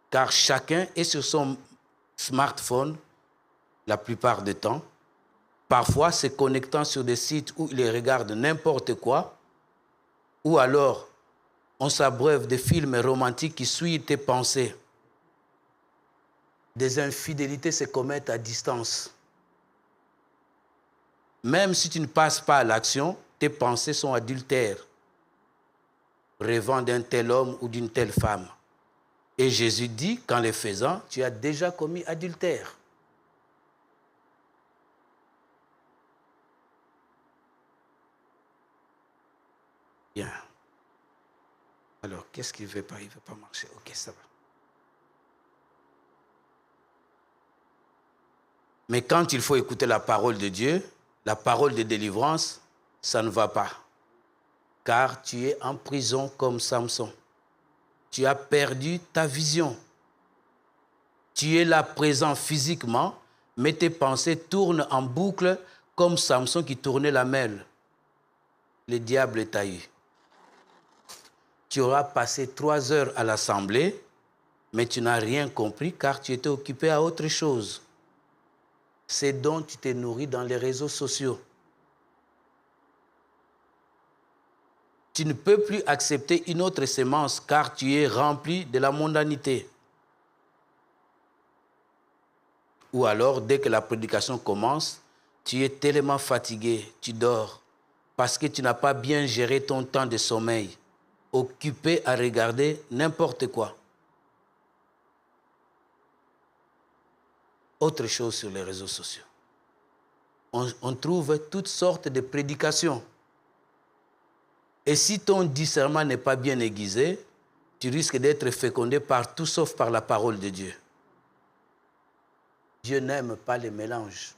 car chacun est sur son smartphone la plupart du temps, parfois se connectant sur des sites où il regarde n'importe quoi, ou alors on s'abreuve de films romantiques qui suivent tes pensées. Des infidélités se commettent à distance. Même si tu ne passes pas à l'action, tes pensées sont adultères, rêvant d'un tel homme ou d'une telle femme. Et Jésus dit qu'en le faisant, tu as déjà commis adultère. Bien. Alors, qu'est-ce qu'il ne veut pas? Il ne veut pas marcher. Ok, ça va. Mais quand il faut écouter la parole de Dieu, la parole de délivrance, ça ne va pas. Car tu es en prison comme Samson. Tu as perdu ta vision. Tu es là présent physiquement, mais tes pensées tournent en boucle comme Samson qui tournait la mêle. Le diable t'a eu. Tu auras passé 3 heures à l'assemblée, mais tu n'as rien compris car tu étais occupé à autre chose. C'est dont tu t'es nourri dans les réseaux sociaux. Tu ne peux plus accepter une autre sémence car tu es rempli de la mondanité. Ou alors, dès que la prédication commence, tu es tellement fatigué, tu dors, parce que tu n'as pas bien géré ton temps de sommeil, occupé à regarder n'importe quoi. Autre chose sur les réseaux sociaux. On trouve toutes sortes de prédications. Et si ton discernement n'est pas bien aiguisé, tu risques d'être fécondé par tout sauf par la parole de Dieu. Dieu n'aime pas les mélanges.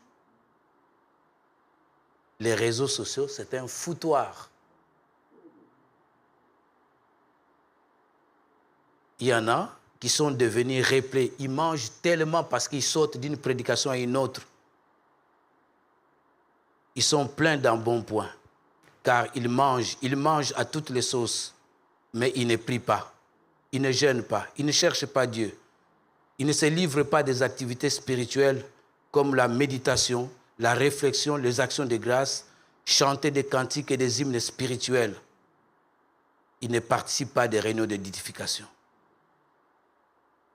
Les réseaux sociaux, c'est un foutoir. Il y en a qui sont devenus réplés. Ils mangent tellement parce qu'ils sautent d'une prédication à une autre. Ils sont pleins d'embonpoint, car ils mangent à toutes les sauces, mais ils ne prient pas, ils ne jeûnent pas, ils ne cherchent pas Dieu. Ils ne se livrent pas des activités spirituelles comme la méditation, la réflexion, les actions de grâce, chanter des cantiques et des hymnes spirituels. Ils ne participent pas des réunions d'édification.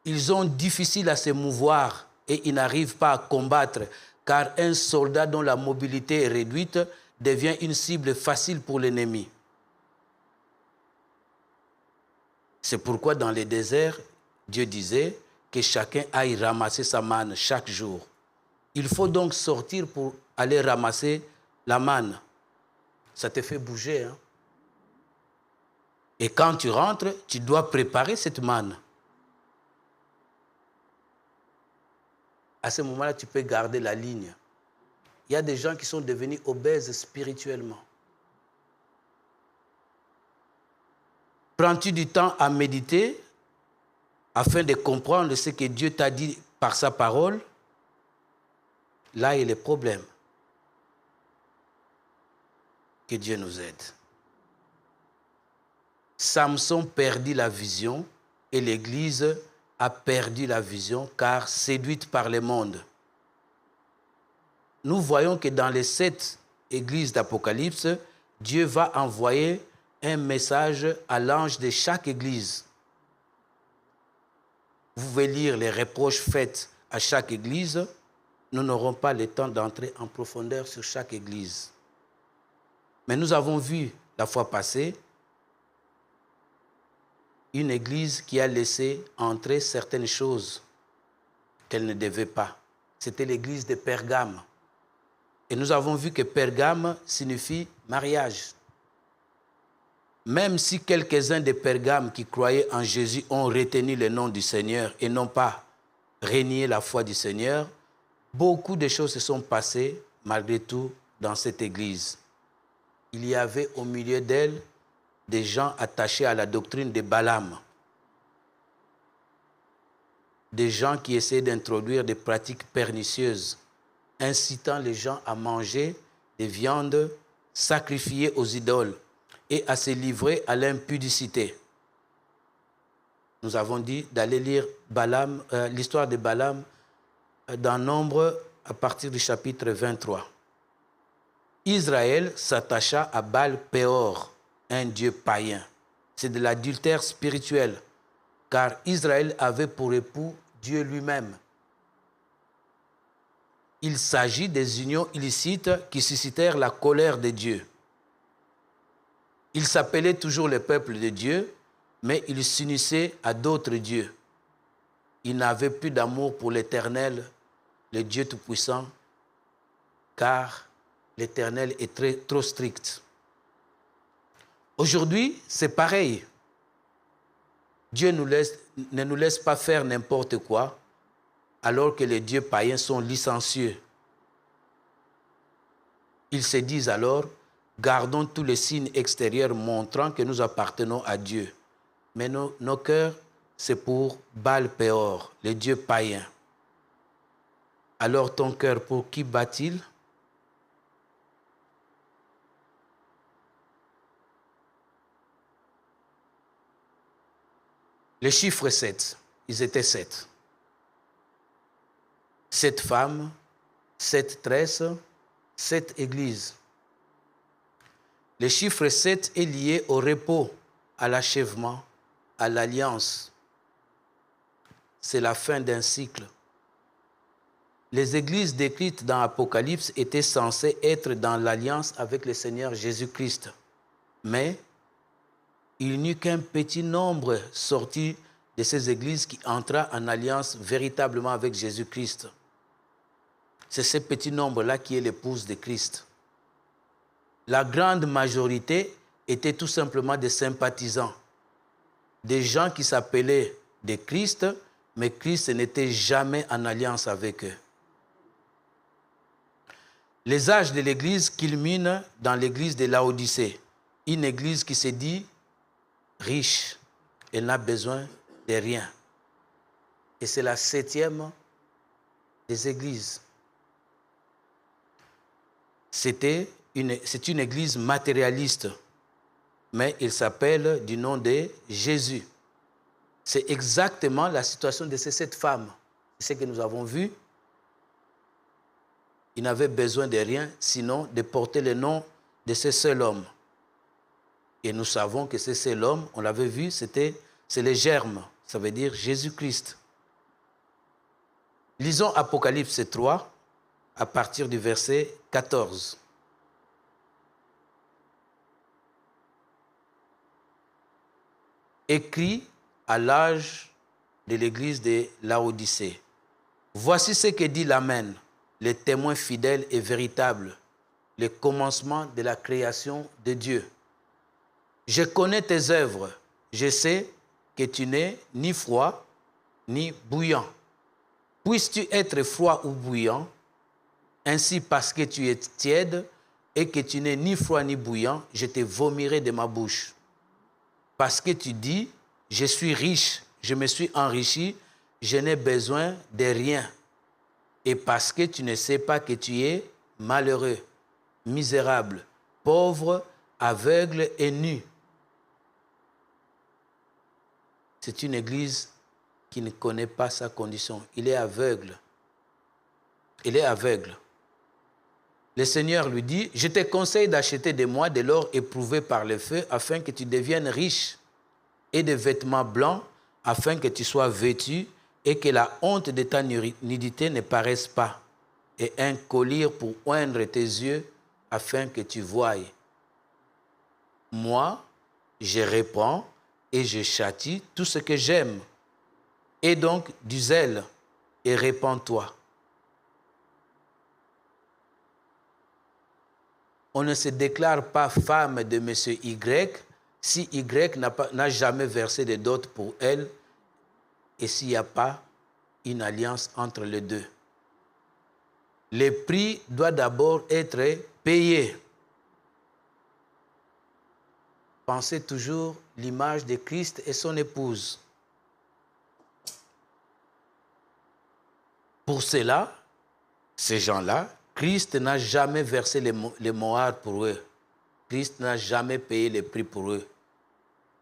Ils ont difficile à se mouvoir et ils n'arrivent pas à combattre, car un soldat dont la mobilité est réduite devient une cible facile pour l'ennemi. C'est pourquoi dans les déserts, Dieu disait que chacun aille ramasser sa manne chaque jour. Il faut donc sortir pour aller ramasser la manne. Ça te fait bouger, hein? Et quand tu rentres, tu dois préparer cette manne. À ce moment-là, tu peux garder la ligne. Il y a des gens qui sont devenus obèses spirituellement. Prends-tu du temps à méditer afin de comprendre ce que Dieu t'a dit par sa parole? Là est le problème. Que Dieu nous aide. Samson perdit la vision et l'Église a perdu la vision car séduite par le monde. Nous voyons que dans les 7 églises d'Apocalypse, Dieu va envoyer un message à l'ange de chaque église. Vous pouvez lire les reproches faits à chaque église. Nous n'aurons pas le temps d'entrer en profondeur sur chaque église. Mais nous avons vu la fois passée une église qui a laissé entrer certaines choses qu'elle ne devait pas. C'était l'église de Pergame. Et nous avons vu que Pergame signifie mariage. Même si quelques-uns de Pergame qui croyaient en Jésus ont retenu le nom du Seigneur et n'ont pas renié la foi du Seigneur, beaucoup de choses se sont passées malgré tout dans cette église. Il y avait au milieu d'elle des gens attachés à la doctrine de Balaam, des gens qui essaient d'introduire des pratiques pernicieuses, incitant les gens à manger des viandes sacrifiées aux idoles et à se livrer à l'impudicité. Nous avons dit d'aller lire l'histoire de Balaam dans Nombre à partir du chapitre 23. Israël s'attacha à Baal-Péor, un dieu païen. C'est de l'adultère spirituel, car Israël avait pour époux Dieu lui-même. Il s'agit des unions illicites qui suscitèrent la colère de Dieu. Ils s'appelaient toujours le peuple de Dieu, mais ils s'unissaient à d'autres dieux. Ils n'avaient plus d'amour pour l'Éternel, le Dieu Tout-Puissant, car l'Éternel est trop strict. Aujourd'hui, c'est pareil. Dieu ne nous laisse pas faire n'importe quoi, alors que les dieux païens sont licencieux. Ils se disent alors, gardons tous les signes extérieurs montrant que nous appartenons à Dieu. Mais nos cœurs, c'est pour Baal-Péor, les dieux païens. Alors ton cœur, pour qui bat-il? Le chiffre 7, ils étaient 7. 7 femmes, 7 tresses, 7 églises. Le chiffre 7 est lié au repos, à l'achèvement, à l'alliance. C'est la fin d'un cycle. Les églises décrites dans l'Apocalypse étaient censées être dans l'alliance avec le Seigneur Jésus-Christ. Mais il n'y eut qu'un petit nombre sorti de ces églises qui entra en alliance véritablement avec Jésus-Christ. C'est ce petit nombre-là qui est l'épouse de Christ. La grande majorité était tout simplement des sympathisants, des gens qui s'appelaient des Christ, mais Christ n'était jamais en alliance avec eux. Les âges de l'Église culminent dans l'Église de Laodicée, une Église qui se dit riche, elle n'a besoin de rien. Et c'est la 7e des églises. C'est une église matérialiste, mais il s'appelle du nom de Jésus. C'est exactement la situation de ces 7 femmes. C'est ce que nous avons vu. Ils n'avaient besoin de rien, sinon de porter le nom de ce seul homme. Et nous savons que ce seul homme, on l'avait vu, c'est le germe, ça veut dire Jésus-Christ. Lisons Apocalypse 3, à partir du verset 14. Écrit à l'âge de l'église de Laodicée. Voici ce que dit l'Amen, le témoin fidèle et véritable, le commencement de la création de Dieu. Je connais tes œuvres, je sais que tu n'es ni froid ni bouillant. Puisses-tu être froid ou bouillant, ainsi parce que tu es tiède et que tu n'es ni froid ni bouillant, je te vomirai de ma bouche. Parce que tu dis, je suis riche, je me suis enrichi, je n'ai besoin de rien. Et parce que tu ne sais pas que tu es malheureux, misérable, pauvre, aveugle et nu. C'est une église qui ne connaît pas sa condition. Il est aveugle. Il est aveugle. Le Seigneur lui dit, je te conseille d'acheter de moi de l'or éprouvé par le feu afin que tu deviennes riche et des vêtements blancs afin que tu sois vêtu et que la honte de ta nudité ne paraisse pas et un collier pour oindre tes yeux afin que tu voies. Moi, je répands et je châtie tout ce que j'aime. Et donc du zèle et répands-toi. On ne se déclare pas femme de M. Y si Y n'a jamais versé de dot pour elle et s'il n'y a pas une alliance entre les deux. Le prix doit d'abord être payé. Pensez toujours l'image de Christ et son épouse. Pour cela, ces gens-là, Christ n'a jamais versé les mohards pour eux. Christ n'a jamais payé le prix pour eux.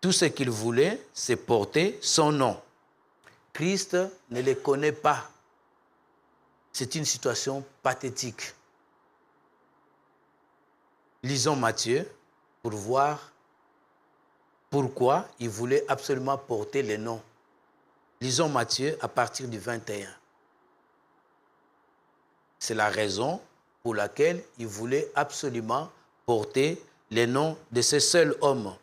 Tout ce qu'ils voulaient, c'est porter son nom. Christ ne les connaît pas. C'est une situation pathétique. Lisons Matthieu pour voir pourquoi il voulait absolument porter les noms. Lisons Matthieu à partir du 21. C'est la raison pour laquelle il voulait absolument porter les noms de ce seul homme.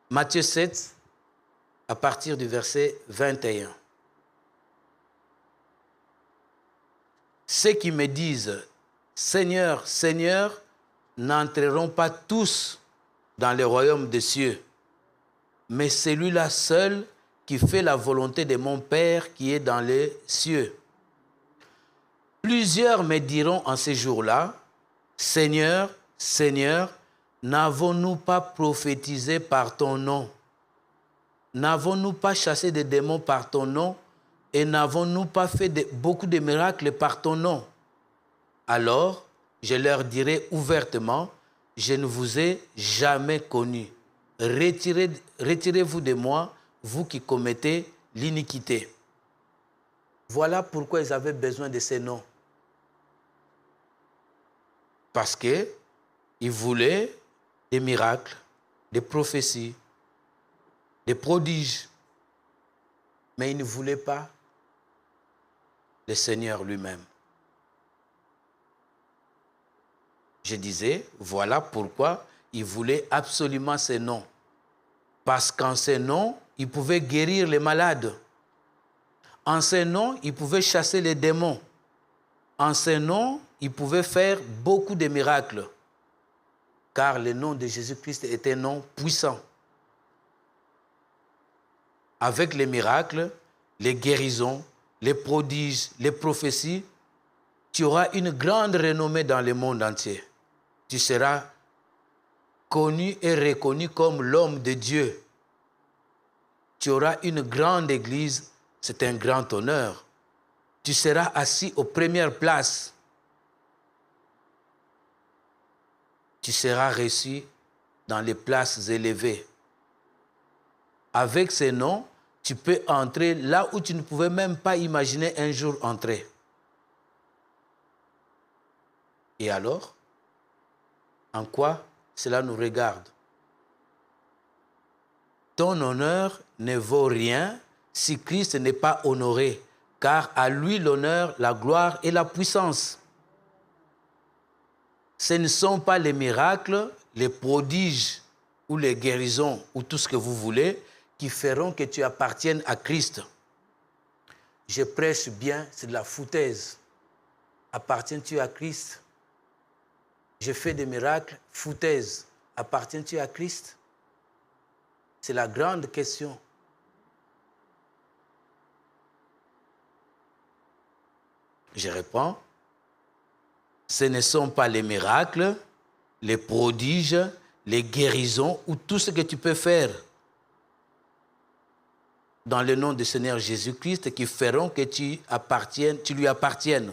Matthieu 7, à partir du verset 21. Ceux qui me disent « Seigneur, Seigneur » n'entreront pas tous dans le royaume des cieux, mais celui-là seul qui fait la volonté de mon Père qui est dans les cieux. Plusieurs me diront en ces jours-là, Seigneur, Seigneur, n'avons-nous pas prophétisé par ton nom? N'avons-nous pas chassé des démons par ton nom? Et n'avons-nous pas fait beaucoup de miracles par ton nom? Alors, je leur dirai ouvertement, je ne vous ai jamais connus. retirez-vous de moi, vous qui commettez l'iniquité. Voilà pourquoi ils avaient besoin de ces noms. Parce qu'ils voulaient des miracles, des prophéties, des prodiges. Mais ils ne voulaient pas le Seigneur lui-même. Je disais, voilà pourquoi ils voulaient absolument ces noms. Parce qu'en ces noms, ils pouvaient guérir les malades. En ces noms, ils pouvaient chasser les démons. En ces noms, ils pouvaient faire beaucoup de miracles. Car le nom de Jésus-Christ était un nom puissant. Avec les miracles, les guérisons, les prodiges, les prophéties, tu auras une grande renommée dans le monde entier. Tu seras connu et reconnu comme l'homme de Dieu. Tu auras une grande église, c'est un grand honneur. Tu seras assis aux premières places. Tu seras reçu dans les places élevées. Avec ces noms, tu peux entrer là où tu ne pouvais même pas imaginer un jour entrer. Et alors, en quoi cela nous regarde? Ton honneur ne vaut rien si Christ n'est pas honoré, car à lui l'honneur, la gloire et la puissance. Ce ne sont pas les miracles, les prodiges ou les guérisons ou tout ce que vous voulez qui feront que tu appartiennes à Christ. Je prêche bien, c'est de la foutaise. Appartiens-tu à Christ? Je fais des miracles, foutaise. Appartiens-tu à Christ? C'est la grande question. Je réponds, ce ne sont pas les miracles, les prodiges, les guérisons ou tout ce que tu peux faire dans le nom du Seigneur Jésus-Christ qui feront que tu lui appartiennes.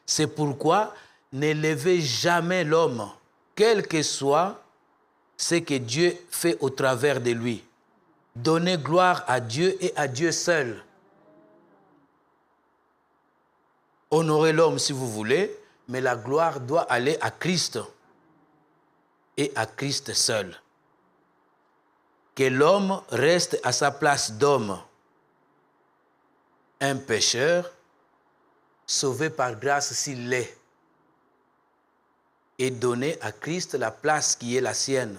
C'est pourquoi n'élevez jamais l'homme, quel que soit ce que Dieu fait au travers de lui. Donnez gloire à Dieu et à Dieu seul. Honorez l'homme si vous voulez, mais la gloire doit aller à Christ et à Christ seul. Que l'homme reste à sa place d'homme. Un pécheur, sauvé par grâce s'il l'est, et donner à Christ la place qui est la sienne.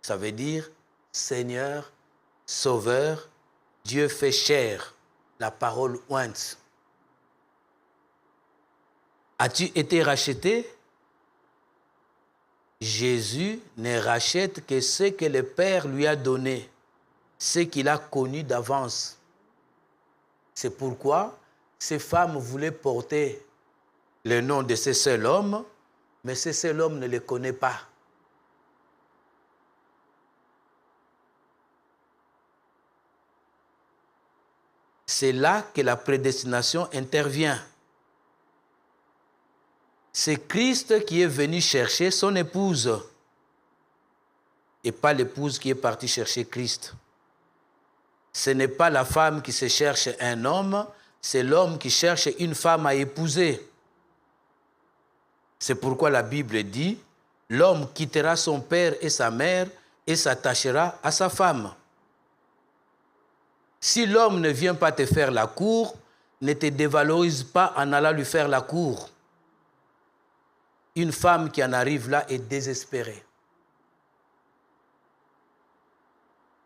Ça veut dire Seigneur, Sauveur, Dieu fait chair, la parole ointe. As-tu été racheté? Jésus ne rachète que ce que le Père lui a donné, ce qu'il a connu d'avance. C'est pourquoi ces femmes voulaient porter le nom de ce seul homme, mais ce seul homme ne le connaît pas. C'est là que la prédestination intervient. C'est Christ qui est venu chercher son épouse et pas l'épouse qui est partie chercher Christ. Ce n'est pas la femme qui se cherche un homme, c'est l'homme qui cherche une femme à épouser. C'est pourquoi la Bible dit, l'homme quittera son père et sa mère et s'attachera à sa femme. Si l'homme ne vient pas te faire la cour, ne te dévalorise pas en allant lui faire la cour. Une femme qui en arrive là est désespérée.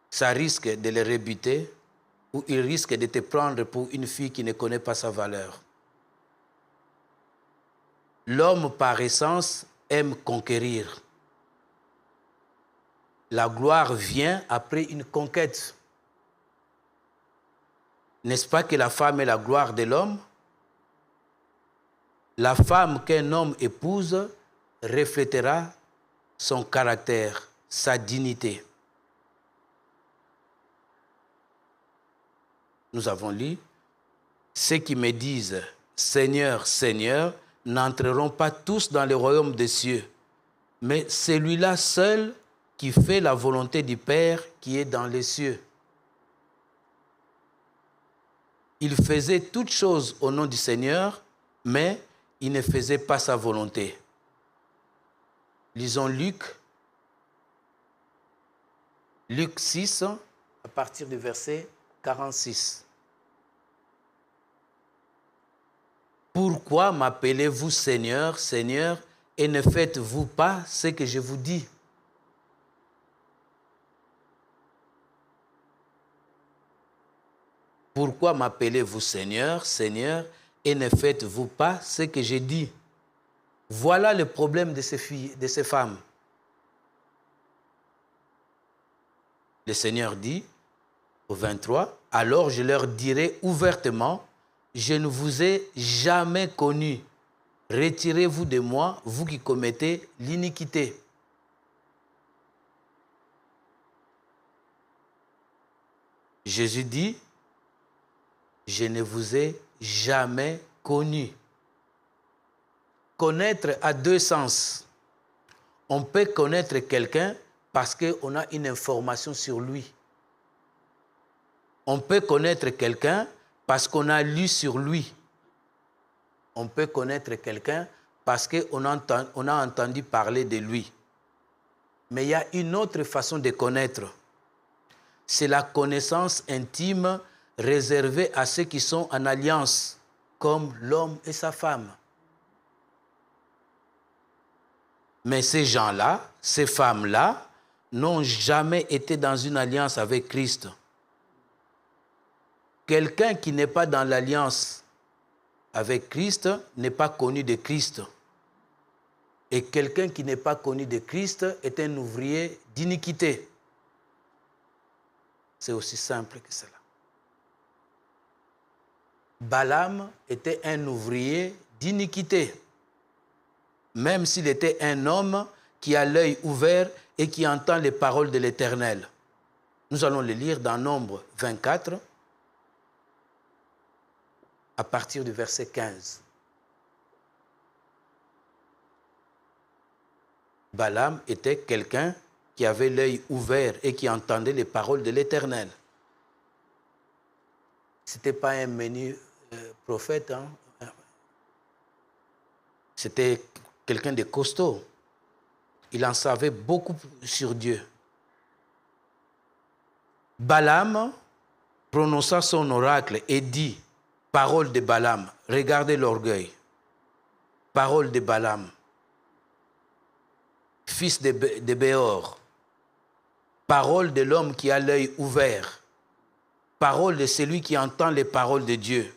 Ça risque de le rebuter ou il risque de te prendre pour une fille qui ne connaît pas sa valeur. L'homme par essence aime conquérir. La gloire vient après une conquête. N'est-ce pas que la femme est la gloire de l'homme? La femme qu'un homme épouse reflètera son caractère, sa dignité. Nous avons lu, ceux qui me disent « Seigneur, Seigneur » n'entreront pas tous dans le royaume des cieux, mais celui-là seul qui fait la volonté du Père qui est dans les cieux. Il faisait toutes choses au nom du Seigneur, mais il ne faisait pas sa volonté. Lisons Luc 6, à partir du verset 46. Pourquoi m'appelez-vous Seigneur, Seigneur, et ne faites-vous pas ce que je vous dis? Pourquoi m'appelez-vous Seigneur, Seigneur, et ne faites-vous pas ce que j'ai dit? Voilà le problème de ces filles, de ces femmes. Le Seigneur dit au 23, « Alors je leur dirai ouvertement, je ne vous ai jamais connu. Retirez-vous de moi, vous qui commettez l'iniquité. » Jésus dit, « Je ne vous ai jamais connu. » Connaître a deux sens. On peut connaître quelqu'un parce qu'on a une information sur lui. On peut connaître quelqu'un parce qu'on a lu sur lui. On peut connaître quelqu'un parce qu'on a entendu parler de lui. Mais il y a une autre façon de connaître. C'est la connaissance intime réservée à ceux qui sont en alliance, comme l'homme et sa femme. Mais ces gens-là, ces femmes-là, n'ont jamais été dans une alliance avec Christ. Quelqu'un qui n'est pas dans l'alliance avec Christ n'est pas connu de Christ. Et quelqu'un qui n'est pas connu de Christ est un ouvrier d'iniquité. C'est aussi simple que cela. Balaam était un ouvrier d'iniquité, même s'il était un homme qui a l'œil ouvert et qui entend les paroles de l'Éternel. Nous allons le lire dans Nombre 24, à partir du verset 15. Balaam était quelqu'un qui avait l'œil ouvert et qui entendait les paroles de l'Éternel. Ce n'était pas un menu prophète, hein? C'était quelqu'un de costaud. Il en savait beaucoup sur Dieu. Balaam prononça son oracle et dit, parole de Balaam, regardez l'orgueil. Parole de Balaam, fils de Béor. Parole de l'homme qui a l'œil ouvert. Parole de celui qui entend les paroles de Dieu.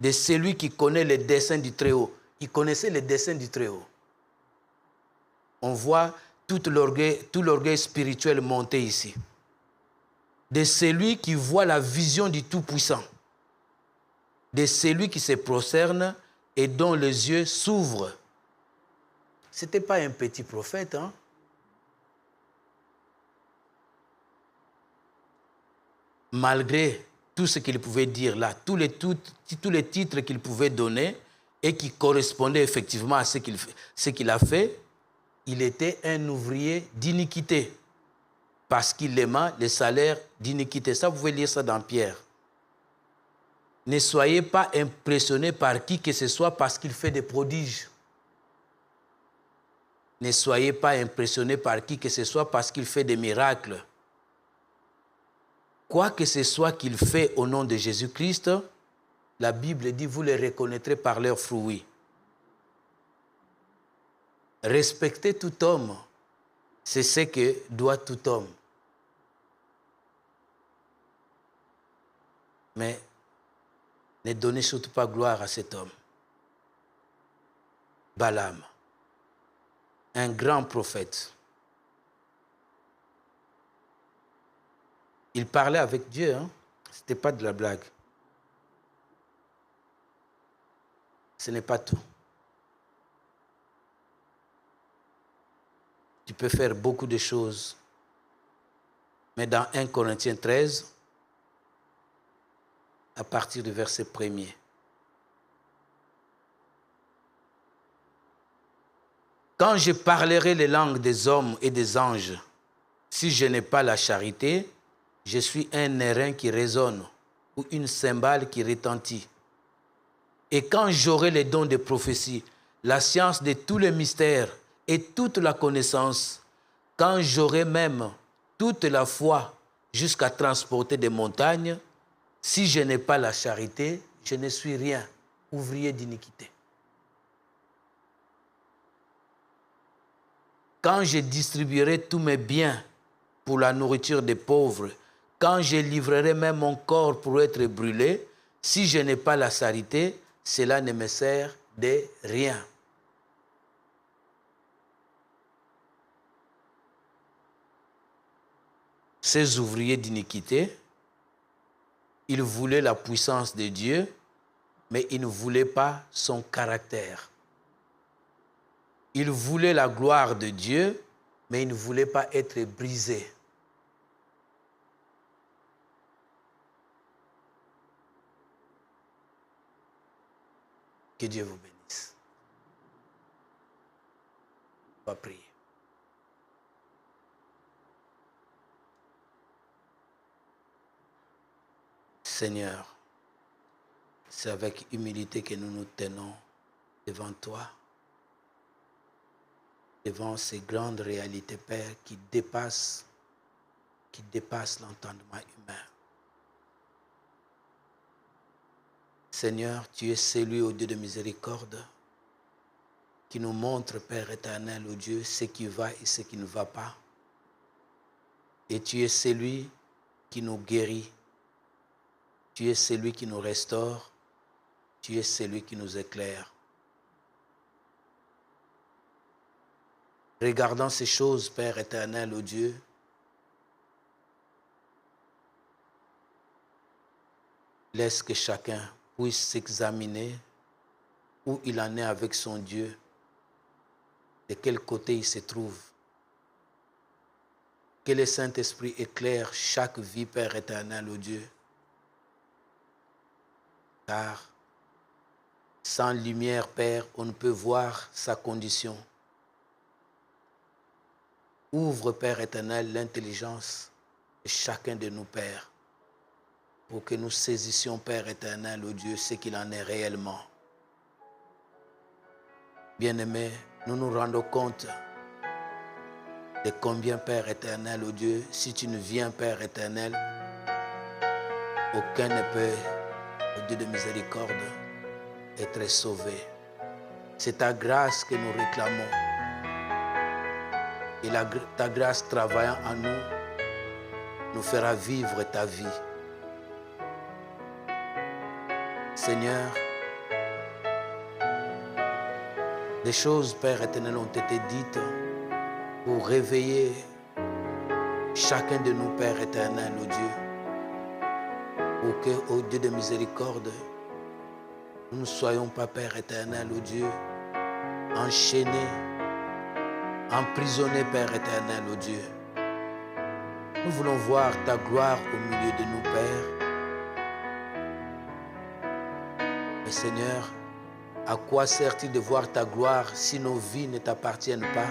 De celui qui connaît les desseins du Très-Haut. Il connaissait les desseins du Très-Haut. On voit tout l'orgueil spirituel monter ici. De celui qui voit la vision du Tout-Puissant. De celui qui se prosterne et dont les yeux s'ouvrent. Ce n'était pas un petit prophète, hein? Malgré tout ce qu'il pouvait dire là, tous les titres qu'il pouvait donner et qui correspondaient effectivement à ce qu'il a fait, il était un ouvrier d'iniquité parce qu'il aima les salaires d'iniquité. Ça, vous pouvez lire ça dans Pierre. Ne soyez pas impressionnés par qui que ce soit parce qu'il fait des prodiges. Ne soyez pas impressionnés par qui que ce soit parce qu'il fait des miracles. Quoi que ce soit qu'il fait au nom de Jésus-Christ, la Bible dit, vous les reconnaîtrez par leurs fruits. Respectez tout homme, c'est ce que doit tout homme. Mais ne donnez surtout pas gloire à cet homme. Balaam, un grand prophète. Il parlait avec Dieu, hein? Ce n'était pas de la blague. Ce n'est pas tout. Tu peux faire beaucoup de choses. Mais dans 1 Corinthiens 13, à partir du verset 1er, quand je parlerai les langues des hommes et des anges, Si je n'ai pas la charité, je suis un airain qui résonne ou une cymbale qui retentit. Et quand j'aurai les dons de prophétie, la science de tous les mystères et toute la connaissance, quand j'aurai même toute la foi jusqu'à transporter des montagnes, si je n'ai pas la charité, je ne suis rien, ouvrier d'iniquité. Quand je distribuerai tous mes biens pour la nourriture des pauvres, quand je livrerai même mon corps pour être brûlé, si je n'ai pas la charité, cela ne me sert de rien. Ces ouvriers d'iniquité, ils voulaient la puissance de Dieu, mais ils ne voulaient pas son caractère. Ils voulaient la gloire de Dieu, mais ils ne voulaient pas être brisés. Que Dieu vous bénisse. On va prier. Seigneur, c'est avec humilité que nous nous tenons devant toi, devant ces grandes réalités, Père, qui dépassent l'entendement humain. Seigneur, tu es celui, ô Dieu de miséricorde, qui nous montre, Père éternel, ô Dieu, ce qui va et ce qui ne va pas. Et tu es celui qui nous guérit. Tu es celui qui nous restaure. Tu es celui qui nous éclaire. Regardant ces choses, Père éternel, ô Dieu, laisse que chacun puisse s'examiner où il en est avec son Dieu, de quel côté il se trouve. Que le Saint-Esprit éclaire chaque vie, Père éternel, ô Dieu. Car sans lumière, Père, on ne peut voir sa condition. Ouvre, Père éternel, l'intelligence de chacun de nous, Père, pour que nous saisissions, Père éternel, ô Dieu, ce qu'il en est réellement. Bien-aimés, nous nous rendons compte de combien, Père éternel, ô Dieu, si tu ne viens, Père éternel, aucun ne peut, ô Dieu de miséricorde, être sauvé. C'est ta grâce que nous réclamons. Et ta grâce travaillant en nous, nous fera vivre ta vie. Seigneur, des choses, Père éternel, ont été dites pour réveiller chacun de nous, Père éternel, ô Dieu, pour que, ô Dieu de miséricorde, nous ne soyons pas, Père éternel, ô Dieu, enchaînés, emprisonnés, Père éternel, ô Dieu. Nous voulons voir ta gloire au milieu de nous, Père. Mais Seigneur, à quoi sert-il de voir ta gloire si nos vies ne t'appartiennent pas?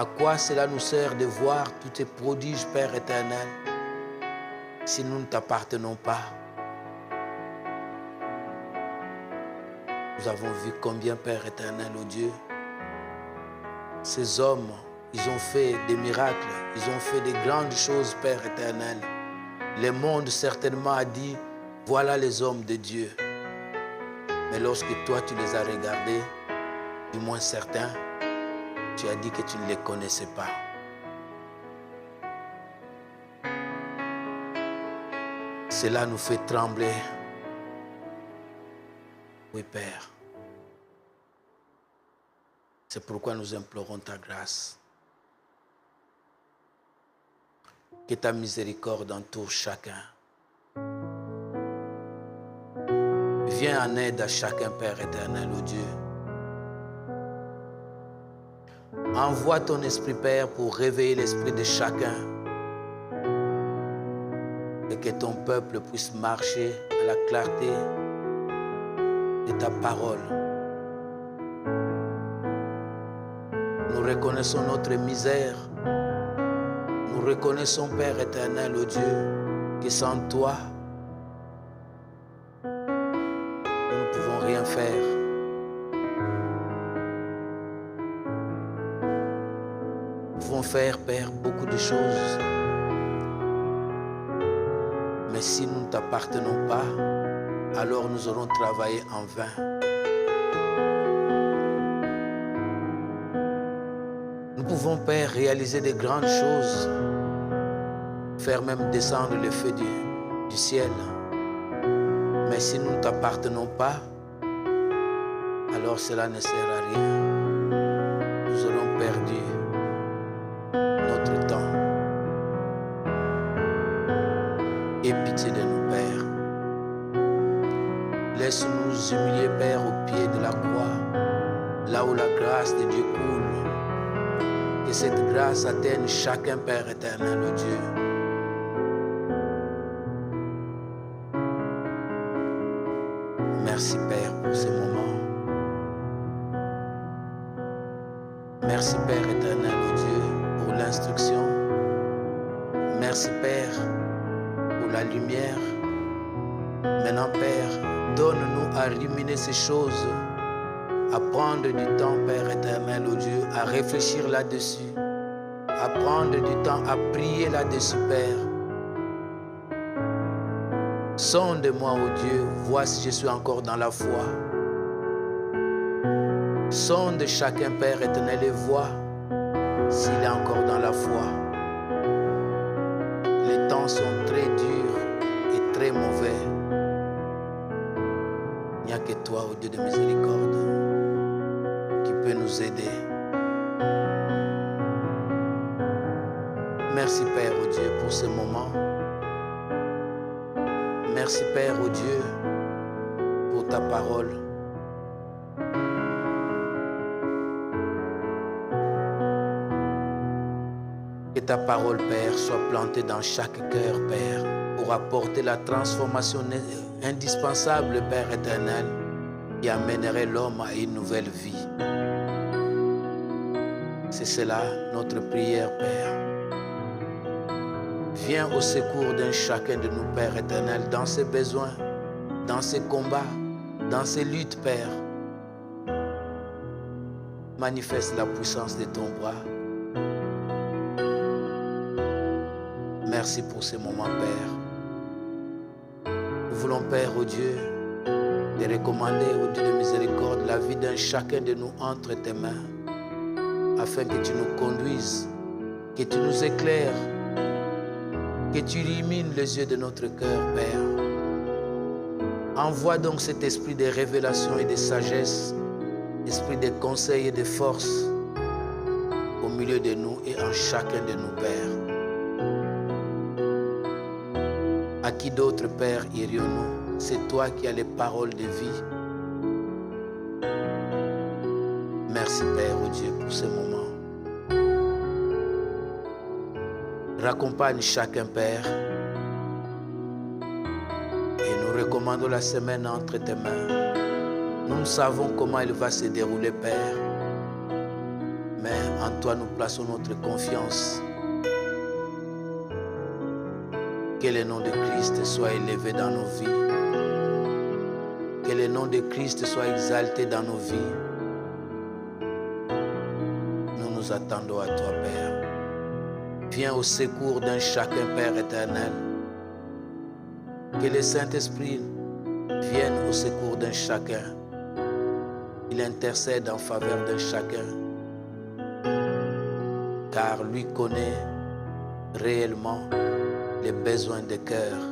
À quoi cela nous sert de voir tous tes prodiges, Père éternel, si nous ne t'appartenons pas? Nous avons vu combien, Père éternel, ô Dieu, ces hommes, ils ont fait des miracles, ils ont fait des grandes choses, Père éternel. Le monde certainement a dit, voilà les hommes de Dieu. Mais lorsque toi, tu les as regardés, du moins certains, tu as dit que tu ne les connaissais pas. Cela nous fait trembler. Oui, Père. C'est pourquoi nous implorons ta grâce. Que ta miséricorde entoure chacun. Viens en aide à chacun, Père éternel, ô Dieu. Envoie ton esprit, Père, pour réveiller l'esprit de chacun. Et que ton peuple puisse marcher à la clarté de ta parole. Nous reconnaissons notre misère. Nous reconnaissons, Père éternel, ô Dieu, que sans toi, nous ne pouvons rien faire. Nous pouvons faire, Père, beaucoup de choses. Mais si nous ne t'appartenons pas, alors nous aurons travaillé en vain. Nous pouvons, Père, réaliser de grandes choses, faire même descendre le feu du ciel. Mais si nous ne t'appartenons pas, alors cela ne sert à rien. Nous aurons perdu notre temps. Aie pitié de nous, Père. Laisse-nous humilier, Père, au pied de la croix, là où la grâce de Dieu coule. Que cette grâce atteigne chacun, Père éternel, ô Dieu. Merci, Père, pour ces moments. Merci, Père éternel, ô Dieu, pour l'instruction. Merci, Père, pour la lumière. Maintenant, Père, donne-nous à ruminer ces choses, à prendre du temps, Père éternel, ô Dieu, à réfléchir là-dessus, à prendre du temps à prier là-dessus, Père. Sonde-moi, ô Dieu, vois si je suis encore dans la foi. Sonde chacun, Père éternel, et vois s'il est encore dans la foi. Les temps sont très durs et très mauvais. Il n'y a que toi, ô Dieu de miséricorde, qui peut nous aider. Merci, Père, ô Dieu, pour ce moment. Merci, Père, ô Dieu, pour ta parole. Que ta parole, Père, soit plantée dans chaque cœur, Père, pour apporter la transformation indispensable, Père éternel, qui amènerait l'homme à une nouvelle vie. C'est cela notre prière, Père. Viens au secours d'un chacun de nous, Père éternel, dans ses besoins, dans ses combats, dans ses luttes, Père. Manifeste la puissance de ton bras. Merci pour ces moments, Père. Nous voulons, Père, ô Dieu, te recommander, ô Dieu de miséricorde, la vie d'un chacun de nous entre tes mains, afin que tu nous conduises, que tu nous éclaires, que tu illumines les yeux de notre cœur, Père. Envoie donc cet esprit de révélation et de sagesse, esprit de conseil et de force au milieu de nous et en chacun de nous, Père. À qui d'autre, Père, irions-nous? C'est toi qui as les paroles de vie. Merci, Père, ô Dieu, pour ce moment. Raccompagne chacun, Père, et nous recommandons la semaine entre tes mains. Nous savons comment il va se dérouler, Père, mais en toi nous plaçons notre confiance. Que le nom de Christ soit élevé dans nos vies. Que le nom de Christ soit exalté dans nos vies. Nous nous attendons à toi, Père. Viens au secours d'un chacun, Père éternel. Que le Saint-Esprit vienne au secours d'un chacun. Il intercède en faveur d'un chacun. Car lui connaît réellement les besoins des cœurs.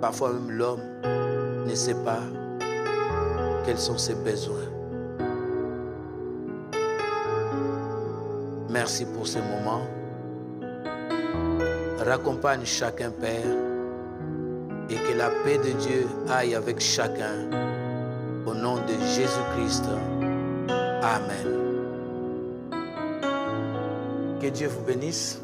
Parfois même l'homme ne sait pas quels sont ses besoins. Merci pour ce moment. Raccompagne chacun, Père, et que la paix de Dieu aille avec chacun. Au nom de Jésus-Christ. Amen. Que Dieu vous bénisse.